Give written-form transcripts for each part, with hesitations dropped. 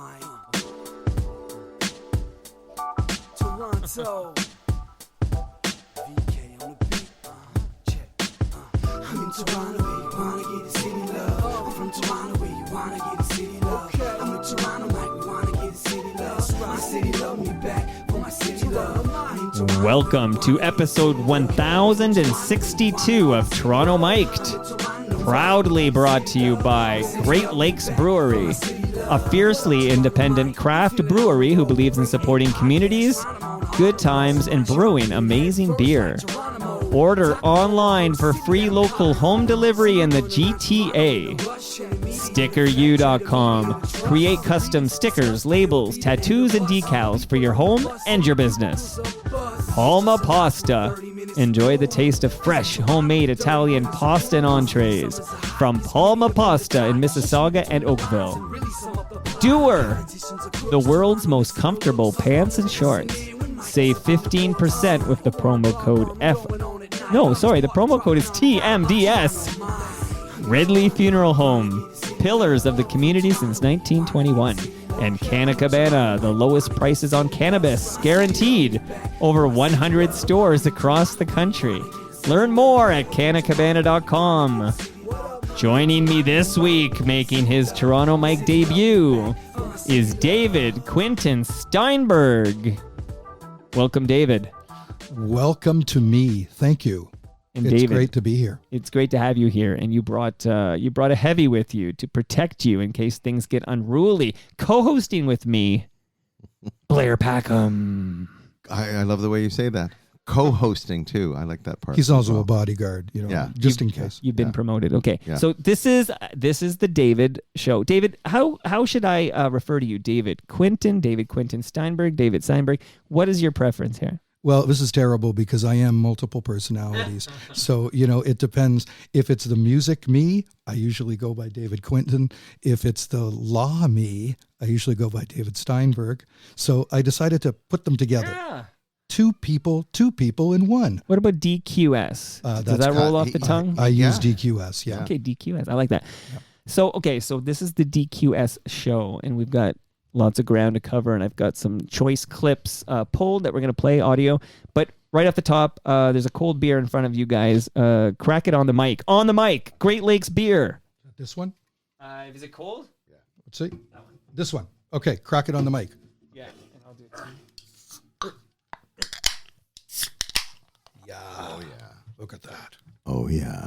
Mike. Toronto. VK on the beat. Check. I'm in Toronto where you wanna get the city love. I'm from Toronto where you wanna get the city love. I'm in Toronto like we wanna get the city love. My city love me back for my city love. Welcome to episode 1062 of Toronto Mic'd. Proudly brought to you by Great Lakes Brewery, a fiercely independent craft brewery who believes in supporting communities, good times, and brewing amazing beer. Order online for free local home delivery in the GTA. StickerU.com. Create custom stickers, labels, tattoos, and decals for your home and your business. Palma Pasta. Enjoy the taste of fresh, homemade Italian pasta and entrees from Palma Pasta in Mississauga and Oakville. Doer. The world's most comfortable pants and shorts. Save 15% with the promo code the promo code is TMDS. Ridley Funeral Home, pillars of the community since 1921. And Canna Cabana, the lowest prices on cannabis, guaranteed. Over 100 stores across the country. Learn more at cannacabana.com. Joining me this week, making his Toronto Mike debut, is David Quinton Steinberg. Welcome, David. Welcome to me. Thank you. And it's David, great to be here. It's great to have you here, and you brought a heavy with you to protect you in case things get unruly. Co-hosting with me, Blair Packham. I love the way you say that. Co-hosting too. I like that part. He's also a bodyguard, just in case. You've been promoted. Okay, yeah. So this is the David show. David, how should I refer to you? David Quinton Steinberg, David Steinberg. What is your preference here? Well, this is terrible because I am multiple personalities. So, it depends. If it's the music me, I usually go by David Quinton. If it's the law me, I usually go by David Steinberg. So I decided to put them together. Yeah. Two people in one. What about DQS? Does that roll off the tongue? I use DQS, yeah. Okay, DQS. I like that. Yeah. So this is the DQS show, and we've got lots of ground to cover, and I've got some choice clips pulled that we're going to play audio. But right off the top, there's a cold beer in front of you guys. Crack it on the mic. On the mic, Great Lakes beer. This one? Is it cold? Yeah. Let's see. This one. Okay, crack it on the mic. Yeah, and I'll do it too. Yeah. Oh, yeah. Look at that. Oh, yeah.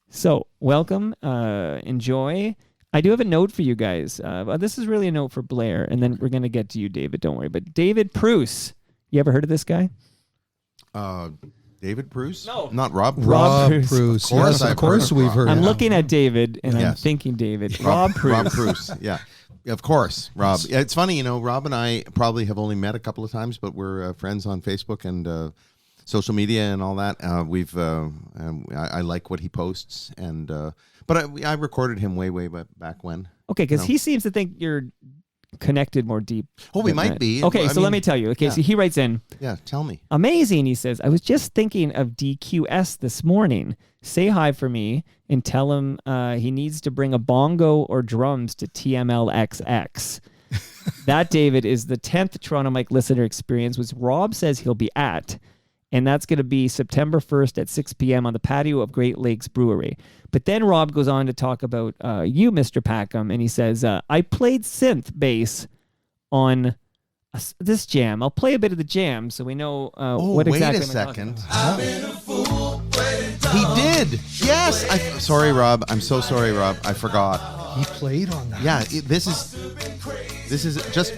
So, welcome. Enjoy. I do have a note for you guys. This is really a note for Blair, and then we're going to get to you, David. Don't worry. But David Bruce. You ever heard of this guy? David Bruce? No. Not Rob. Rob Bruce. Yes, of course we've heard. I'm of looking at David, and I'm thinking David. Rob Bruce. Rob Bruce, yeah. Of course, Rob. Yeah, it's funny, Rob and I probably have only met a couple of times, but we're friends on Facebook and social media and all that. I like what he posts, and but I recorded him way back when. Okay, because he seems to think you're connected more deep. Oh, we might be. Okay, let me tell you. Okay, so he writes in. Yeah, tell me. Amazing, he says. I was just thinking of DQS this morning. Say hi for me and tell him he needs to bring a bongo or drums to TMLXX. That, David, is the 10th Toronto Mike listener experience, which Rob says he'll be at. And that's going to be September 1st at 6 p.m. on the patio of Great Lakes Brewery. But then Rob goes on to talk about you, Mr. Packham, and he says, I played synth bass on this jam. I'll play a bit of the jam so we know what exactly wait a second. He did. Yes. Sorry, Rob. I'm so sorry, Rob. I forgot. He played on that. Yeah, this is just,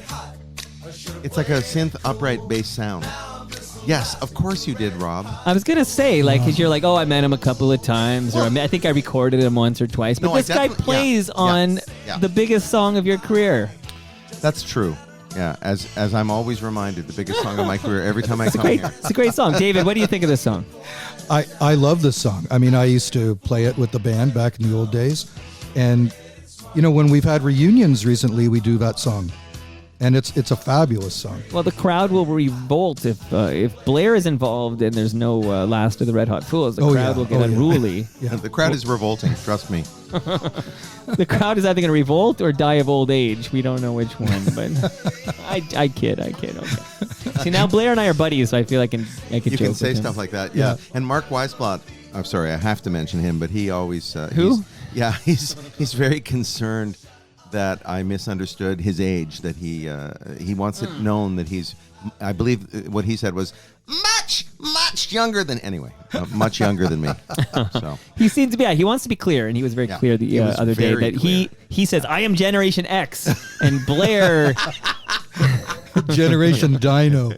it's like a synth upright bass sound. Yes, of course you did, Rob. I was going to say, because you're like, I met him a couple of times, or I think I recorded him once or twice. But this guy plays on the biggest song of your career. That's true. Yeah, as I'm always reminded, the biggest song of my career every time I come here. It's a great song. David, what do you think of this song? I love this song. I mean, I used to play it with the band back in the old days. And, when we've had reunions recently, we do that song. and it's a fabulous song. Well, the crowd will revolt if Blair is involved and there's no Last of the Red Hot Fools. The crowd will get unruly. Yeah. The crowd is revolting. Trust me. The crowd is either going to revolt or die of old age. We don't know which one, but I kid. Okay. See, now Blair and I are buddies, so I feel I can You joke can say with him. stuff like that. Yeah. And Mark Weisblatt. I'm sorry, I have to mention him, but he always Who? He's very concerned that I misunderstood his age. That he wants it known that he's. I believe what he said was much younger than much younger than me. So He seems to be. Yeah, he wants to be clear, and he was very clear the he was other day very that clear. he says I am Generation X, and Blair Generation Dino.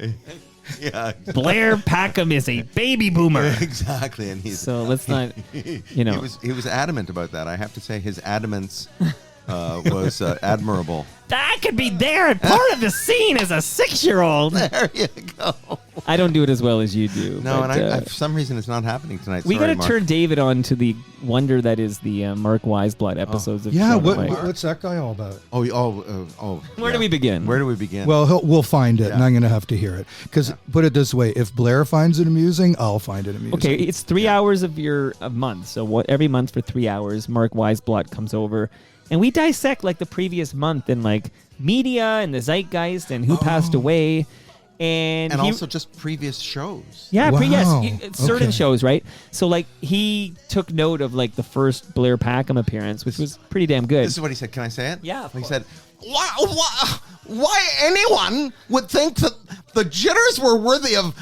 yeah, Blair Packham is a baby boomer. exactly. And he's So let's not, he was adamant about that. I have to say his adamance was admirable. I could be there and part of the scene as a 6-year-old. There you go. I don't do it as well as you do. No, but, and I for some reason it's not happening tonight. we got Sorry, to Mark. turn David on to the wonder that is the Mark Weisblatt episodes of Yeah, Sean White. what's that guy all about? Where do we begin? Where do we begin? Well, we'll find it, and Yeah. I'm going to have to hear it. Because put it this way: if Blair finds it amusing, I'll find it amusing. Okay, it's 3 hours of a month. So every month for 3 hours, Mark Weisblatt comes over, and we dissect like the previous month and like media and the zeitgeist and who passed away, and he, also just previous shows. yeah, Wow. certain Okay. shows, right? So like he took note of like the first Blair Packham appearance, which was pretty damn good. This is what he said. Can I say it? Yeah, of He course. said, why anyone would think that the Jitters were worthy of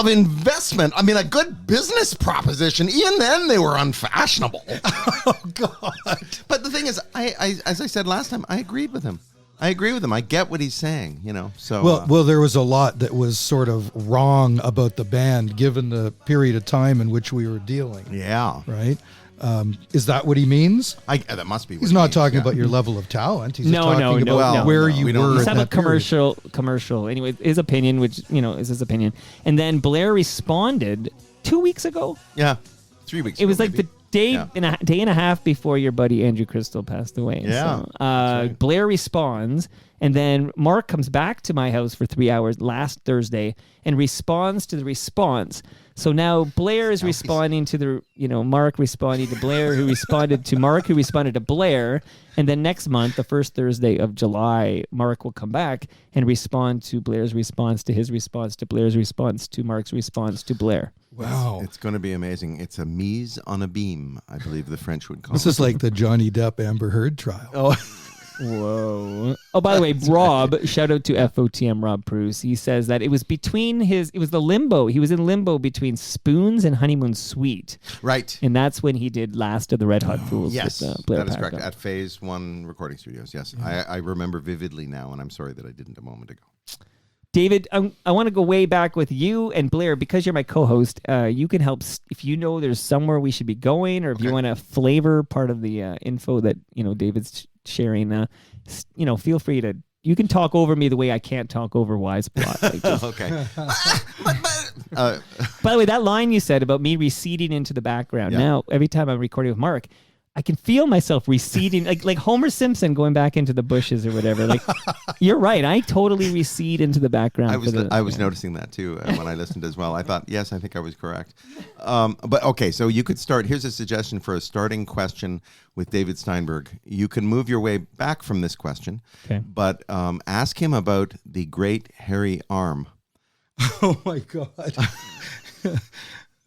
investment. I mean, a good business proposition. Even then, they were unfashionable. Oh, God. But the thing is, I as I said last time, I agreed with him. I agree with him. I get what he's saying, So Well, there was a lot that was sort of wrong about the band, given the period of time in which we were dealing. yeah. Right? Is that what he means? That must be. What He's he not means, talking yeah. about your level of talent. He's No, talking no, about no, where no. you We don't- were. Let's at have a that period. commercial. Anyway, his opinion, which is his opinion, and then Blair responded 2 weeks ago. Yeah. 3 weeks. It was ago, like maybe. the day Yeah. day and a half before your buddy Andrew Crystal passed away. Yeah, So, Blair responds, and then Mark comes back to my house for 3 hours last Thursday and responds to the response. So now Blair is responding to Mark responding to Blair, who responded to Mark, who responded to Blair. And then next month, the first Thursday of July, Mark will come back and respond to Blair's response to his response to Blair's response to Mark's response to Blair. Wow. It's going to be amazing. It's a mise on a beam, I believe the French would call This it. is like the Johnny Depp Amber Heard trial. Oh, Whoa. Oh, by the way, Rob, shout out to FOTM Rob Bruce. He says that it was the limbo. He was in limbo between Spoons and Honeymoon Suite. right. And that's when he did Last of the Red Hot Fools. Yes, with, Blair that is correct. Packham. At Phase 1 Recording Studios, yes. I remember vividly now, and I'm sorry that I didn't a moment ago. David, I want to go way back with you and Blair because you're my co-host. You can help if you know there's somewhere we should be going, or if you want to flavor part of the info that David's sharing. Feel free to. You can talk over me the way I can't talk over Weisblatt. Like just- Okay. By the way, that line you said about me receding into the background. Yeah. Now, every time I'm recording with Mark, I can feel myself receding, like Homer Simpson going back into the bushes or whatever. Like, you're right. I totally recede into the background. I was noticing that too when I listened as well. I thought, yes, I think I was correct. But okay, so you could start. Here's a suggestion for a starting question with David Steinberg. You can move your way back from this question, Okay. but ask him about the great hairy arm. Oh my God.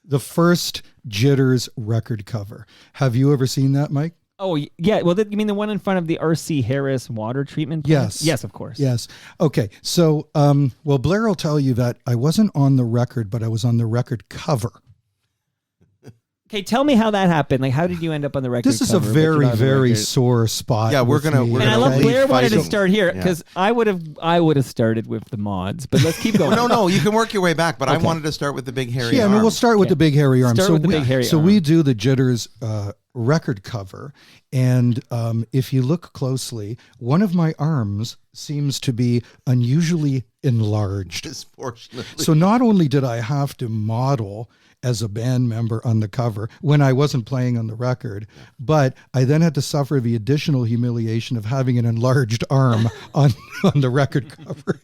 The first Jitters record cover. Have you ever seen that, Mike? Oh, yeah. Well, you mean the one in front of the R.C. Harris water treatment plant? Yes. Yes, of course. Yes. Okay. So, Blair will tell you that I wasn't on the record, but I was on the record cover. Okay, tell me how that happened. Like, how did you end up on the record This is a cover, but you're very, not on the very record? sore spot. Yeah, we're with gonna- me, we're And I gonna love leave Blair wanted to fighting. start here Yeah. because I would have started with the mods, but let's keep going. No, you can work your way back, but I Okay. wanted to start with the big hairy Yeah, arm. no, we'll start with Yeah. the big hairy arm. Start with the big hairy so arm. we do the Jitters record cover, and if you look closely, one of my arms seems to be unusually enlarged. Disproportionately. So not only did I have to model as a band member on the cover when I wasn't playing on the record. But I then had to suffer the additional humiliation of having an enlarged arm on the record cover.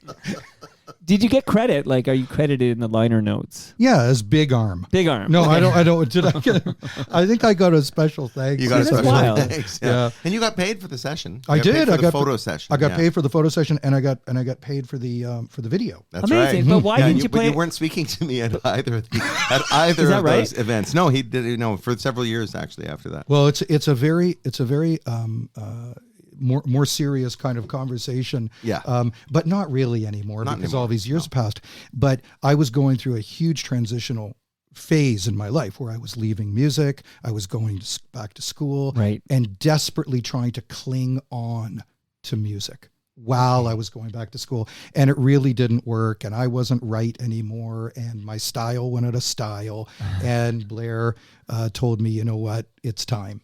Did you get credit? Like, are you credited in the liner notes? Yeah, as Big Arm. Big Arm. No, Okay. I don't. Did I get? I think I got a special thanks. You got a that's special wild. thanks. Yeah. Yeah. And you got paid for the session. I You got paid did. for I the got photo session. I got yeah. paid for the photo session, and I got paid for the video. That's Amazing. right. But why Yeah, didn't you but play? you weren't speaking to me at either of that of right? those events. No, he did. No, for several years actually after that. Well, it's a very more serious kind of conversation. Yeah. But not really anymore Not because anymore, all these years passed. But I was going through a huge transitional phase in my life where I was leaving music, I was going back to school, Right. and desperately trying to cling on to music while I was going back to school. And it really didn't work, and I wasn't right anymore, and my style went out of style. And Blair told me, you know what, it's time.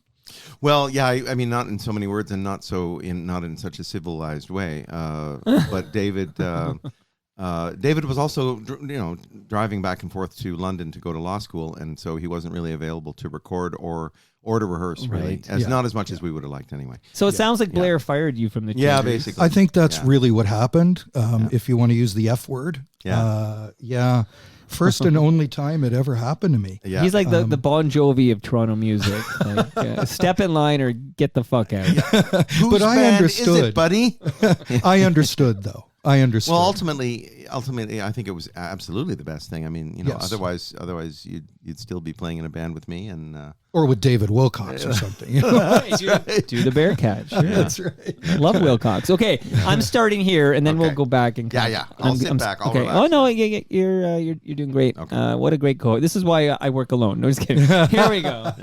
Well, yeah, I mean, not in so many words, and not in such a civilized way. But David was also, driving back and forth to London to go to law school, and so he wasn't really available to record or to rehearse, really, Right. not as much as we would have liked anyway. So it sounds like Blair fired you from the Yeah, Jitters. basically. I think that's Yeah. really what happened. If you want to use the F word. Yeah. First and only time it ever happened to me. Yeah. He's like the Bon Jovi of Toronto music. Like, step in line or get the fuck out. Whose but I band is understood. it, buddy? I understood, though. I understood. Well, ultimately, I think it was absolutely the best thing. I mean, Yes. otherwise you'd still be playing in a band with me, and or with David Wilcox or something. You know? Do the bear catch. Sure. That's right. Love Wilcox. Okay, I'm starting here, and then we'll Okay. go back and Yeah. I'll sit back. I'll okay. relax. Oh no, you're doing great. Okay. What a great co. This is why I work alone. No, just kidding. Here we go.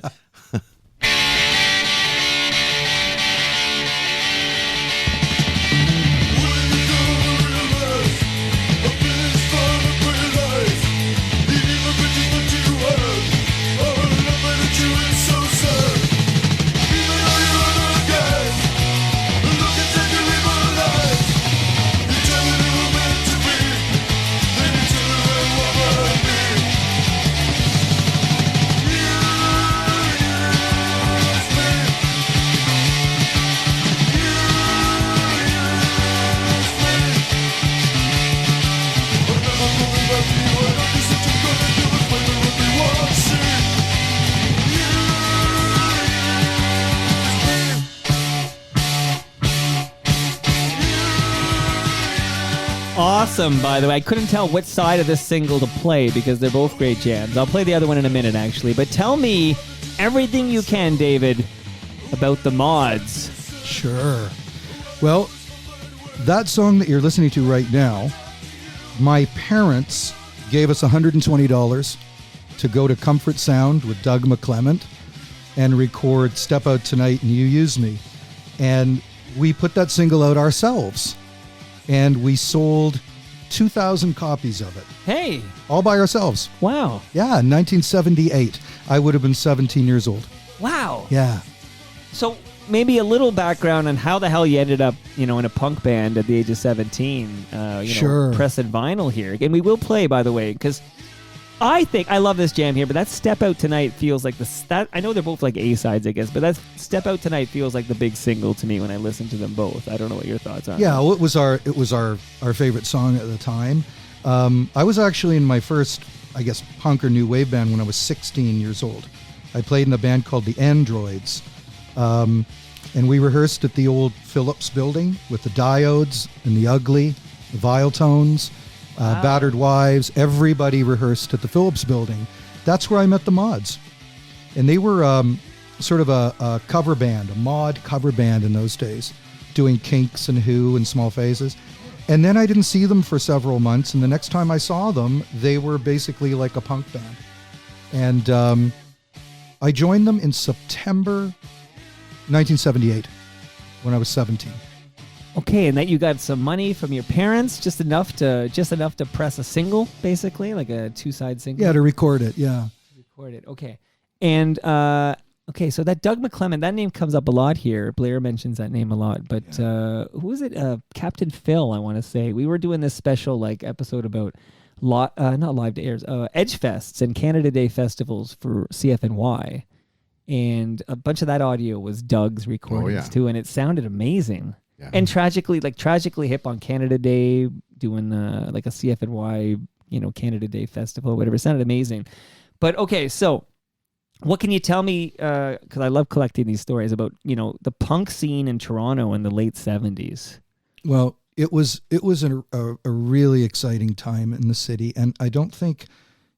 Awesome, by the way. I couldn't tell which side of this single to play because they're both great jams. I'll play the other one in a minute, actually. But tell me everything you can, David, about the mods. Sure. Well, that song that you're listening to right now, my parents gave us $120 to go to Comfort Sound with Doug McClement and record Step Out Tonight and You Use Me. And we put that single out ourselves. And we sold 2,000 copies of it, Hey, all by ourselves. wow. Yeah, in 1978. I would have been 17 years old. Wow. Yeah. So maybe a little background on how the hell you ended up, in a punk band at the age of 17. Sure. Pressing vinyl here. And we will play, by the way, because I love this jam here, but that Step Out Tonight feels like I know they're both like A-sides, I guess, but that Step Out Tonight feels like the big single to me when I listen to them both. I don't know what your thoughts are. Yeah, well, it was our favorite song at the time. I was actually in my first, I guess, punk or new wave band when I was 16 years old. I played in a band called the Androids, and we rehearsed at the old Phillips building with the Diodes and the Ugly, the Viletones, Battered Wives. Everybody rehearsed at the Phillips building. That's where I met the Mods, and they were sort of a cover band, a mod cover band in those days, doing Kinks and Who and Small Faces. And then I didn't see them for several months, and the next time I saw them, they were basically like a punk band. And I joined them in September 1978 when I was 17. Okay, and that you got some money from your parents, just enough to press a single, basically, like a 2-side single. Yeah, to record it, yeah. Record it. Okay. And okay, so that Doug McClement, that name comes up a lot here. Blair mentions that name a lot. But who is it? Captain Phil, I want to say. We were doing this special episode about not live to airs, Edge Fests and Canada Day festivals for CFNY. And a bunch of that audio was Doug's recordings too, and it sounded amazing. Yeah. And tragically hip on Canada Day, doing like a CFNY, Canada Day festival, whatever. It sounded amazing. But okay, so what can you tell me? Because I love collecting these stories about the punk scene in Toronto in the late 70s. Well, it was a really exciting time in the city, and I don't think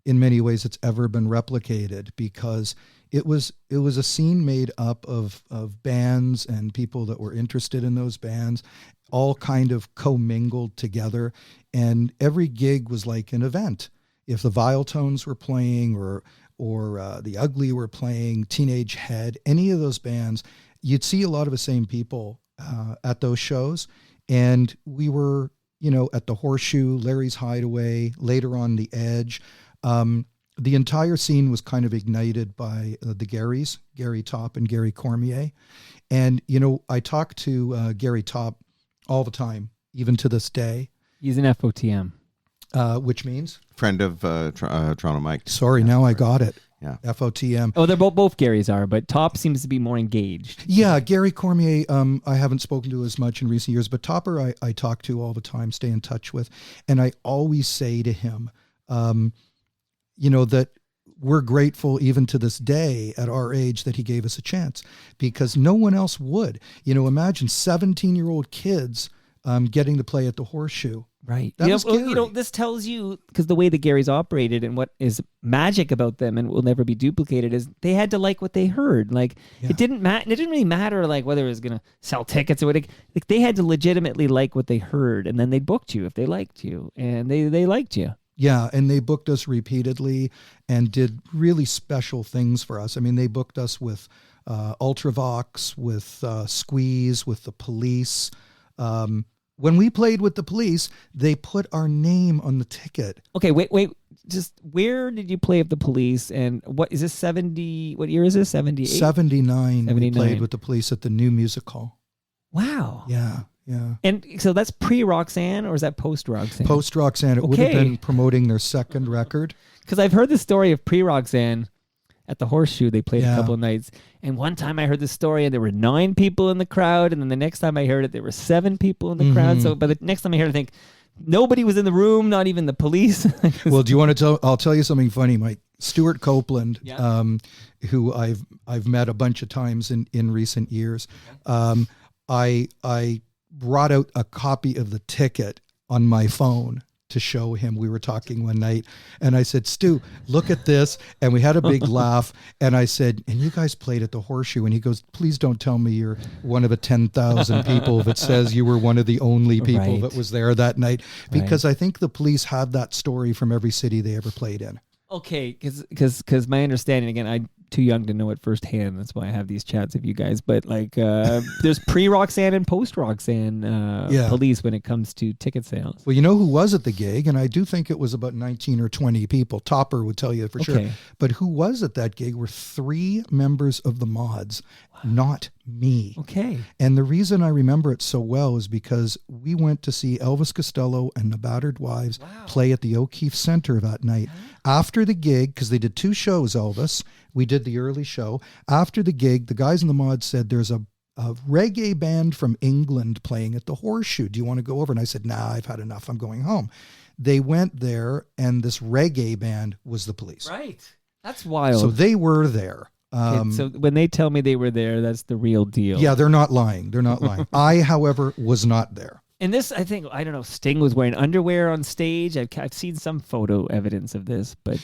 in many ways it's ever been replicated, because it was a scene made up of bands and people that were interested in those bands, all kind of commingled together, and every gig was like an event. If the Viletones were playing or the Ugly were playing, Teenage Head, any of those bands, you'd see a lot of the same people at those shows. And we were, at the Horseshoe, Larry's Hideaway, later on the Edge. The entire scene was kind of ignited by the Garys, Gary Topp and Gary Cormier. And, I talk to Gary Topp all the time, even to this day. He's an FOTM. Which means? Friend of Toronto Mike. Sorry, now I got it. Yeah. FOTM. Oh, they're both Garys are, but Topp seems to be more engaged. Yeah, Gary Cormier, I haven't spoken to as much in recent years, but Topper I talk to all the time, stay in touch with. And I always say to him, that we're grateful even to this day at our age that he gave us a chance, because no one else would. Imagine 17-year-old kids getting to play at the Horseshoe. Right. That was scary. This tells you, because the way the Garys operated and what is magic about them and will never be duplicated is they had to like what they heard. Like it didn't really matter like whether it was going to sell tickets or what. Like they had to legitimately like what they heard, and then they booked you if they liked you, and they liked you. Yeah, and they booked us repeatedly and did really special things for us. I mean, they booked us with Ultravox, with Squeeze, with the Police. When we played with the Police, they put our name on the ticket. Okay, wait. Just where did you play with the Police, and what is this 70? What year is this? 78? 79. We played with the Police at the New Music Hall. Wow. Yeah. And so that's pre-Roxanne, or is that post-Roxanne? Post-Roxanne. It would have been promoting their second record. Because I've heard the story of pre-Roxanne at the Horseshoe. They played a couple of nights. And one time I heard the story and there were 9 people in the crowd. And then the next time I heard it, there were 7 people in the crowd. So by the next time I heard it, I think nobody was in the room, not even the police. Well, do you want to tell? I'll tell you something funny, Mike. Stuart Copeland, who I've met a bunch of times in recent years. I brought out a copy of the ticket on my phone to show him. We were talking one night and I said, Stu, look at this. And we had a big laugh. And I said, and you guys played at the Horseshoe. And he goes, please don't tell me you're one of the 10,000 people that says you were one of the only people that was there that night. Because I think the Police have that story from every city they ever played in. Okay, because my understanding, again, I'm too young to know it firsthand. That's why I have these chats with you guys. But like, there's pre-Roxanne and post-Roxanne Police when it comes to ticket sales. Well, you know who was at the gig, and I do think it was about 19 or 20 people. Topper would tell you for sure. But who was at that gig were 3 members of the Mods, not me. Okay. And the reason I remember it so well is because we went to see Elvis Costello and the Battered Wives play at the O'Keefe Center that night. After the gig, because they did 2 shows, Elvis, we did the early show. After the gig, the guys in the Mods said, there's a reggae band from England playing at the Horseshoe. Do you want to go over? And I said, nah, I've had enough. I'm going home. They went there, and this reggae band was the Police. Right. That's wild. So they were there. So when they tell me they were there, that's the real deal. Yeah, they're not lying. They're not lying. I, however, was not there. And this, I think, I don't know, Sting was wearing underwear on stage. I've seen some photo evidence of this, but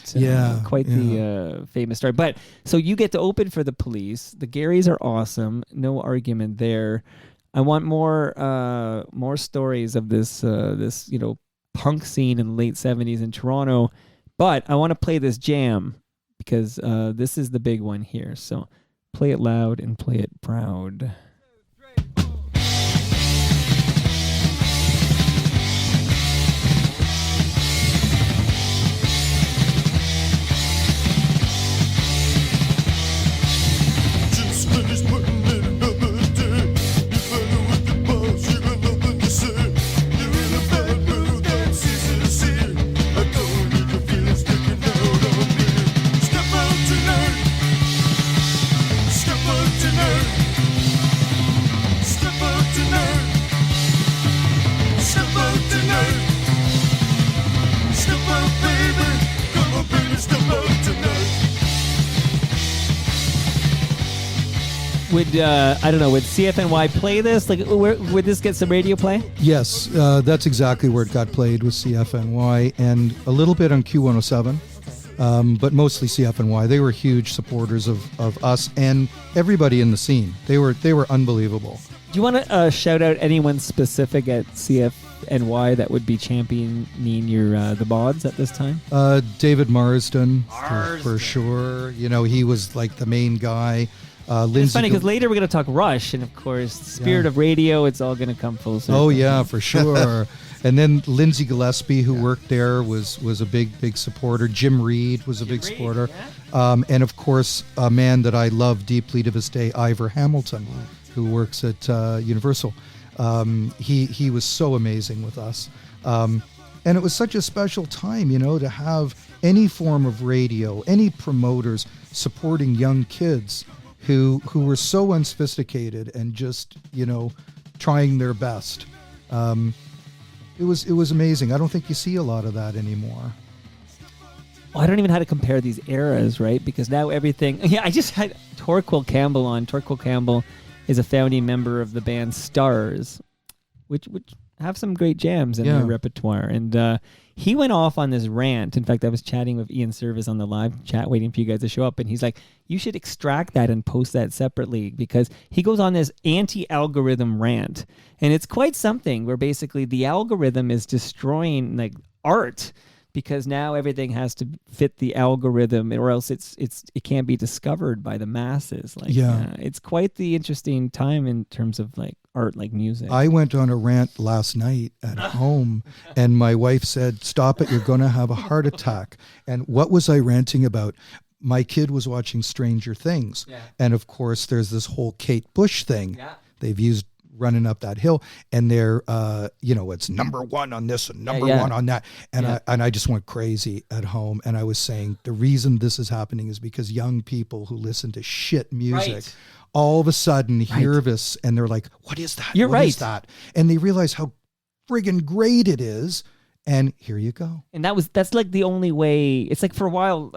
quite the famous story. But so you get to open for the Police. The Garys are awesome. No argument there. I want more stories of this punk scene in the late 70s in Toronto. But I want to play this jam because this is the big one here. So play it loud and play it proud. I don't Would I don't know? Would CFNY play this? Like, would this get some radio play? Yes, that's exactly where it got played with CFNY and a little bit on Q107, but mostly CFNY. They were huge supporters of us and everybody in the scene. They were unbelievable. Do you want to shout out anyone specific at CFNY that would be championing your the mods at this time? David Marsden. For sure. You know, he was like the main guy. It's funny because later we're going to talk Rush, and of course, spirit of radio. It's all going to come full circle. Oh yeah, for sure. And then Lindsay Gillespie, who worked there, was a big supporter. Jim Reed was a big supporter, and of course, a man that I love deeply to this day, Ivor Hamilton, who works at Universal. He was so amazing with us, and it was such a special time, you know, to have any form of radio, any promoters supporting young kids who were so unsophisticated and just, you know, trying their best. It was amazing. I don't think you see a lot of that anymore. Well, I don't even know how to compare these eras, right? Because now everything... Yeah, I just had Torquil Campbell on. Torquil Campbell is a founding member of the band Stars, which have some great jams in their repertoire. And he went off on this rant. In fact, I was chatting with Ian Service on the live chat, waiting for you guys to show up, and he's like, you should extract that and post that separately, because he goes on this anti-algorithm rant. And it's quite something where basically the algorithm is destroying like art, because now everything has to fit the algorithm, or else it can't be discovered by the masses. Like, it's quite the interesting time in terms of like art, like music. I went on a rant last night at home, and my wife said, "Stop it! You're going to have a heart attack." And what was I ranting about? My kid was watching Stranger Things, and of course, there's this whole Kate Bush thing. They've used running up that hill, and they're you know, it's number one on this and number one on that, and I just went crazy at home, and I was saying the reason this is happening is because young people who listen to shit music all of a sudden hear this and they're like, what is that? What is that? And they realize how friggin' great it is, and here you go. And that's like the only way. It's like for a while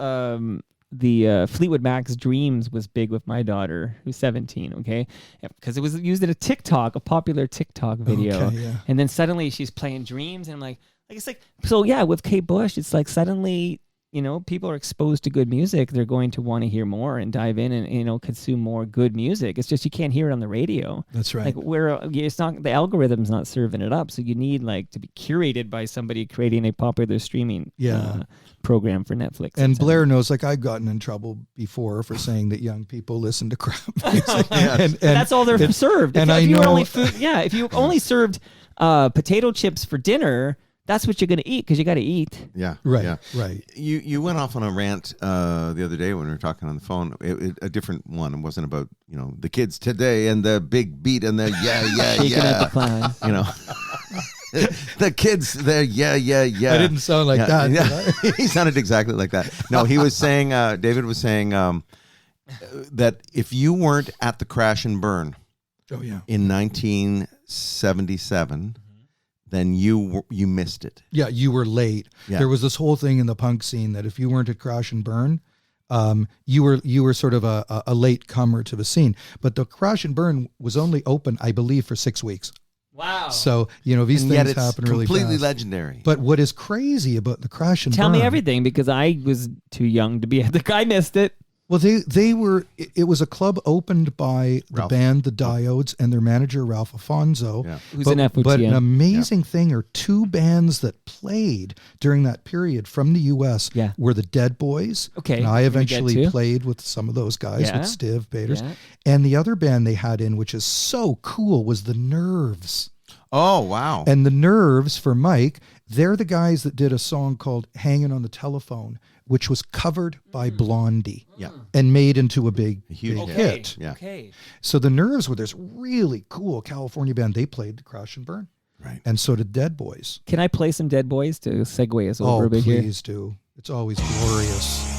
the Fleetwood Mac's Dreams was big with my daughter, who's 17, okay? Because it was used in a popular TikTok video. Okay, and then suddenly she's playing Dreams, and I'm like it's like, so yeah, with Kate Bush, it's like suddenly, you know, people are exposed to good music. They're going to want to hear more and dive in and, you know, consume more good music. It's just you can't hear it on the radio. That's right. Like it's not, the algorithm's not serving it up. So you need like to be curated by somebody creating a popular streaming program for Netflix. And Blair knows, like, I've gotten in trouble before for saying that young people listen to crap music. and that's all they're served. And if you only served potato chips for dinner, that's what you're going to eat, because you got to eat. Yeah. Right. Yeah. Right. You went off on a rant the other day when we were talking on the phone. A different one. It wasn't about, you know, the kids today and the big beat and the Shaking at the clowns. You know, the kids, the I didn't sound like that. Yeah. He sounded exactly like that. No, he was saying, David was saying that if you weren't at the crash and burn in 1977, then you missed it. Yeah, you were late. Yeah. There was this whole thing in the punk scene that if you weren't at Crash and Burn, you were sort of a late comer to the scene. But the Crash and Burn was only open, I believe, for 6 weeks. Wow. So, you know, these things happen really fast. Completely legendary. But what is crazy about the Crash and Burn... Tell me everything, because I was too young to be at I missed it. Well, it was a club opened by the band The Diodes and their manager, Ralph Afonso. Yeah. Who's an FOTM. But an amazing thing are two bands that played during that period from the U.S. were the Dead Boys. Okay. And I eventually played with some of those guys, with Stiv Bators. Yeah. And the other band they had in, which is so cool, was the Nerves. Oh, wow. And the Nerves, for Mike, they're the guys that did a song called Hanging on the Telephone, which was covered by Blondie and made into a big hit. Yeah. Okay. So the Nerves were this really cool California band. They played the Crash and Burn. Right. And so did Dead Boys. Can I play some Dead Boys to segue us over a bit here? Oh, please do. It's always glorious.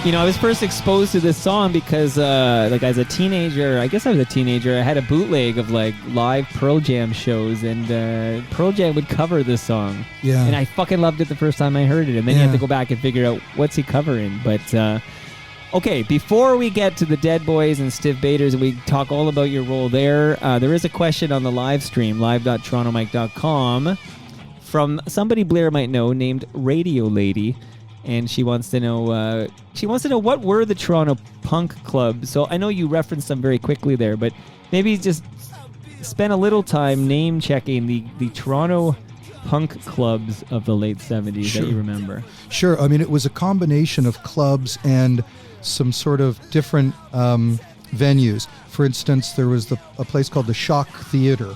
I was first exposed to this song because, as a teenager, I guess I was a teenager, I had a bootleg of, live Pearl Jam shows, and Pearl Jam would cover this song. Yeah. And I fucking loved it the first time I heard it, and then you have to go back and figure out what's he covering. But, okay, before we get to the Dead Boys and Stiv Bators, and we talk all about your role there, there is a question on the live stream, live.torontomike.com, from somebody Blair might know named Radio Lady. And she wants to know what were the Toronto punk clubs. So I know you referenced them very quickly there, but maybe just spend a little time name checking the Toronto punk clubs of the late 70s that you remember. Sure. I mean, it was a combination of clubs and some sort of different venues. For instance, there was a place called the Shock Theatre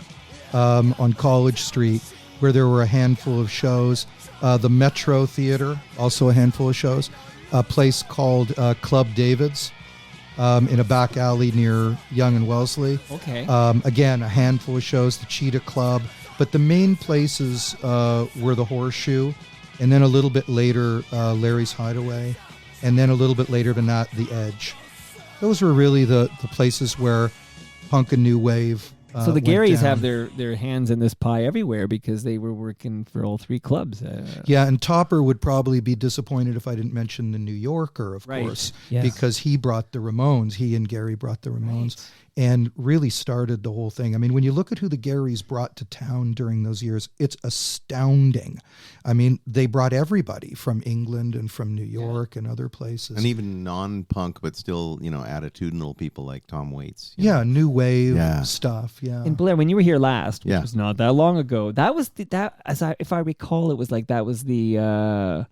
on College Street, where there were a handful of shows. The Metro Theater, also a handful of shows. A place called Club David's in a back alley near Yonge and Wellesley. Okay. Again, a handful of shows. The Cheetah Club. But the main places were the Horseshoe, and then a little bit later, Larry's Hideaway, and then a little bit later than that, The Edge. Those were really the places where punk and new wave so the Garys down. have their hands in this pie everywhere because they were working for all three clubs. Yeah, and Topper would probably be disappointed if I didn't mention the New Yorker, of course, because he brought the Ramones. He and Gary brought the Ramones and really started the whole thing. I mean, when you look at who the Garys brought to town during those years, it's astounding. I mean, they brought everybody from England and from New York and other places. And even non-punk, but still, attitudinal people like Tom Waits. Yeah, new wave stuff. Yeah. And Blair, when you were here last, which was not that long ago, that was if I recall, it was the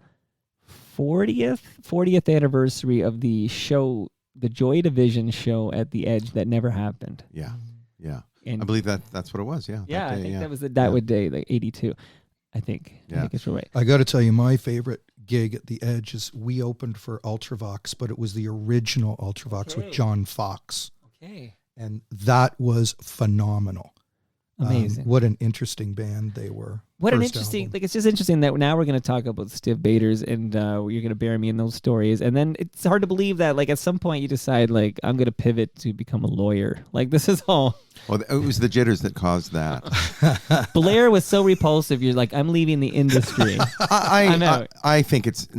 40th anniversary of the show, the Joy Division show at the Edge that never happened. Yeah, yeah. And I believe that's what it was. Yeah. Yeah, that day, I think that was that day, like 82. I think. Yeah. I think it's right. I got to tell you, my favorite gig at the Edge is we opened for Ultravox, but it was the original Ultravox with John Fox. Okay. And that was phenomenal. Amazing. What an interesting band they were. What an First interesting, album. it's just interesting that now we're going to talk about Stiv Bators and you're going to bury me in those stories. And then it's hard to believe that at some point you decide I'm going to pivot to become a lawyer. This is all. Well, it was the Jitters that caused that. Blair was so repulsive. You're like, I'm leaving the industry. I'm out. I think it's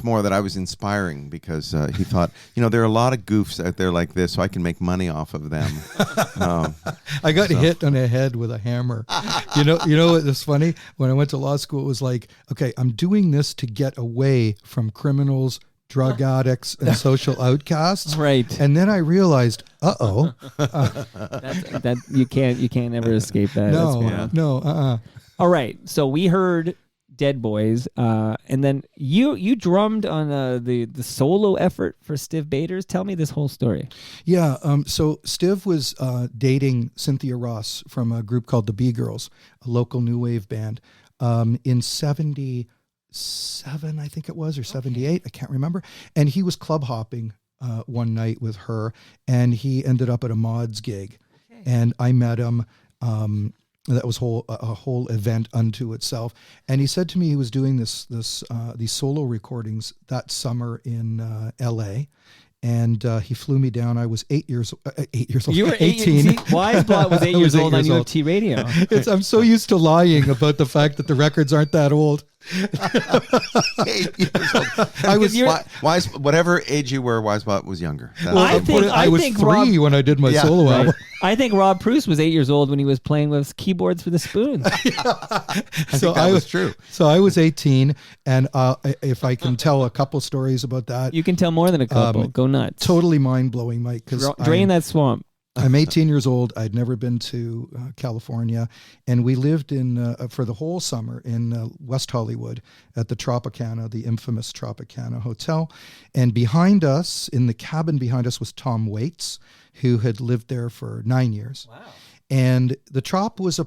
more that I was inspiring because he thought, there are a lot of goofs out there like this, so I can make money off of them. I got hit on the head with a hammer. You know what was funny? When I went to law school, it was like, okay, I'm doing this to get away from criminals, drug addicts, and social outcasts. Right. And then I realized, that you can't ever escape that. No. All right. So we heard Dead Boys, and then you drummed on the solo effort for Stiv Bators. Tell me this whole story. Yeah. So Stiv was dating Cynthia Ross from a group called the B-Girls, a local new wave band, in 77, I think it was, or 78. I can't remember. And he was club hopping one night with her, and he ended up at a Mods gig. Okay. And I met him. That was a whole event unto itself. And he said to me he was doing these solo recordings that summer in L.A., and he flew me down. I was 8 years old. You were 18. Weisblatt was 8 years old on UFT Radio. I'm so used to lying about the fact that the records aren't that old. 8 years old. I was whatever age you were, Weisblatt was younger. I was 3 when I did my solo album. I think Rob Proust was 8 years old when he was playing with keyboards for the Spoons. I think that was true. So I was 18, and if I can tell a couple stories about that. You can tell more than a couple. Go nuts. Totally mind-blowing, Mike. Drain that swamp. I'm 18 years old. I'd never been to California, and we lived for the whole summer in West Hollywood at the Tropicana, the infamous Tropicana Hotel. And behind us, in the cabin behind us, was Tom Waits, who had lived there for 9 years. Wow! And the Trop was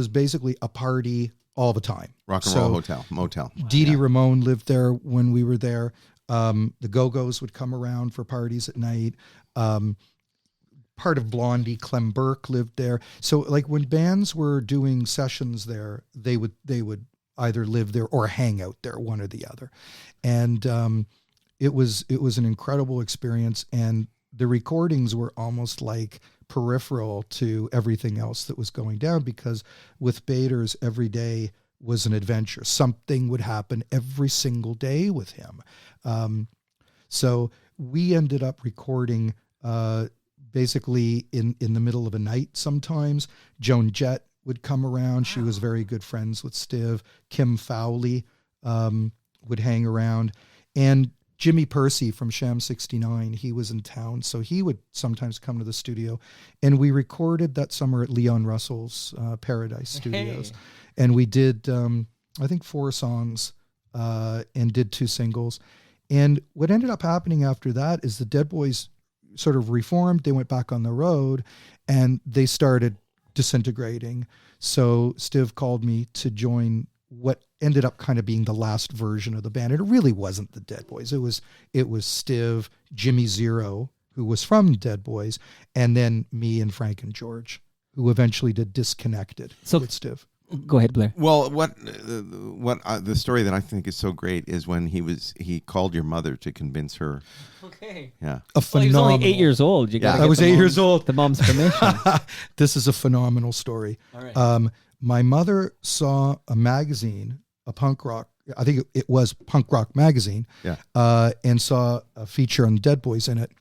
basically a party all the time. Rock and roll motel. Dee Dee Ramone lived there when we were there. The Go-Go's would come around for parties at night. Part of Blondie, Clem Burke lived there. So when bands were doing sessions there, they would either live there or hang out there, one or the other. And it was an incredible experience, and the recordings were almost like peripheral to everything else that was going down, because with Bators, every day was an adventure. Something would happen every single day with him. So we ended up recording basically in the middle of a night sometimes. Joan Jett would come around. She was very good friends with Stiv. Kim Fowley would hang around. And Jimmy Percy from Sham 69, he was in town, so he would sometimes come to the studio. And we recorded that summer at Leon Russell's Paradise Studios. And we did, I think, 4 songs and did 2 singles. And what ended up happening after that is the Dead Boys sort of reformed. They went back on the road, and they started disintegrating. So Stiv called me to join what ended up kind of being the last version of the band. And it really wasn't the Dead Boys. It was Stiv, Jimmy Zero, who was from Dead Boys, and then me and Frank and George, who eventually did Disconnected with Stiv. Go ahead, Blair. Well, the story that I think is so great is when he called your mother to convince her. Okay. Yeah. A phenomenal. He was only 8 years old. I was 8 years old. The mom's permission. This is a phenomenal story. All right. My mother saw a magazine, a punk rock, I think it was Punk Rock Magazine, and saw a feature on Dead Boys in it,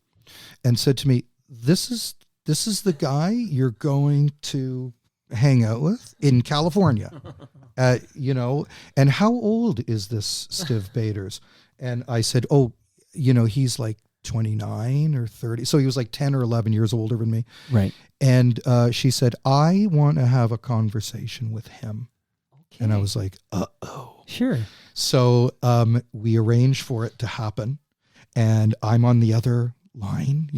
and said to me, "This is the guy you're going to hang out with in California, and how old is this Stiv Bators?" And I said, "Oh, he's like 29 or 30. So he was like 10 or 11 years older than me." Right. And she said, "I want to have a conversation with him." Okay. And I was like, uh-oh. Sure. So we arranged for it to happen. And I'm on the other line,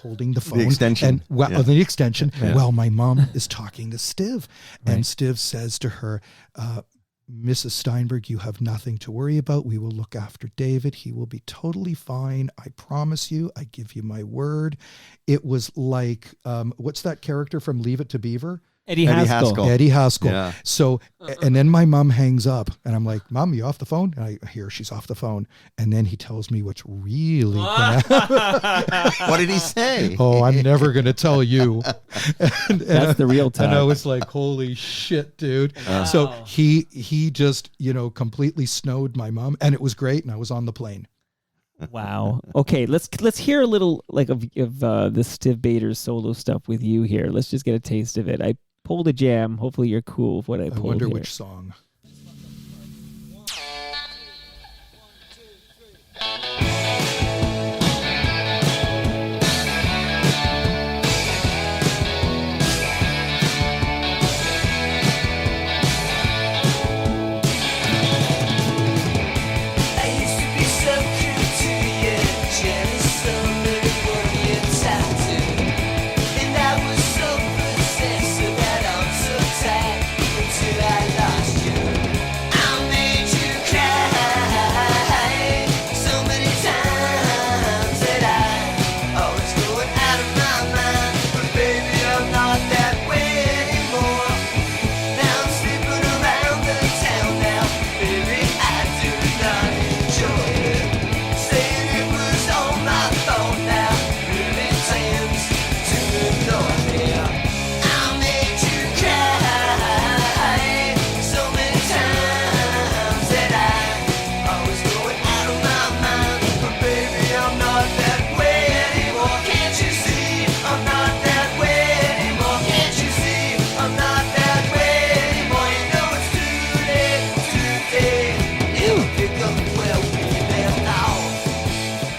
holding the phone. The extension. And the extension. Yeah. Well, my mom is talking to Stiv. Right. And Stiv says to her, "Mrs. Steinberg, you have nothing to worry about. We will look after David. He will be totally fine. I promise you. I give you my word." It was like, what's that character from Leave It to Beaver? Eddie Haskell. Eddie Haskell. Yeah. So, and then my mom hangs up, and I'm like, "Mom, you off the phone?" And I hear she's off the phone. And then he tells me what's really going to happen. What did he say? "Oh, I'm never going to tell you." That's the real time. And I was like, "Holy shit, dude." So he just, completely snowed my mom, and it was great. And I was on the plane. Wow. Okay, let's hear a little of the Stiv Bators solo stuff with you here. Let's just get a taste of it. I pulled a jam. Hopefully you're cool with what I pulled. I wonder here. which song.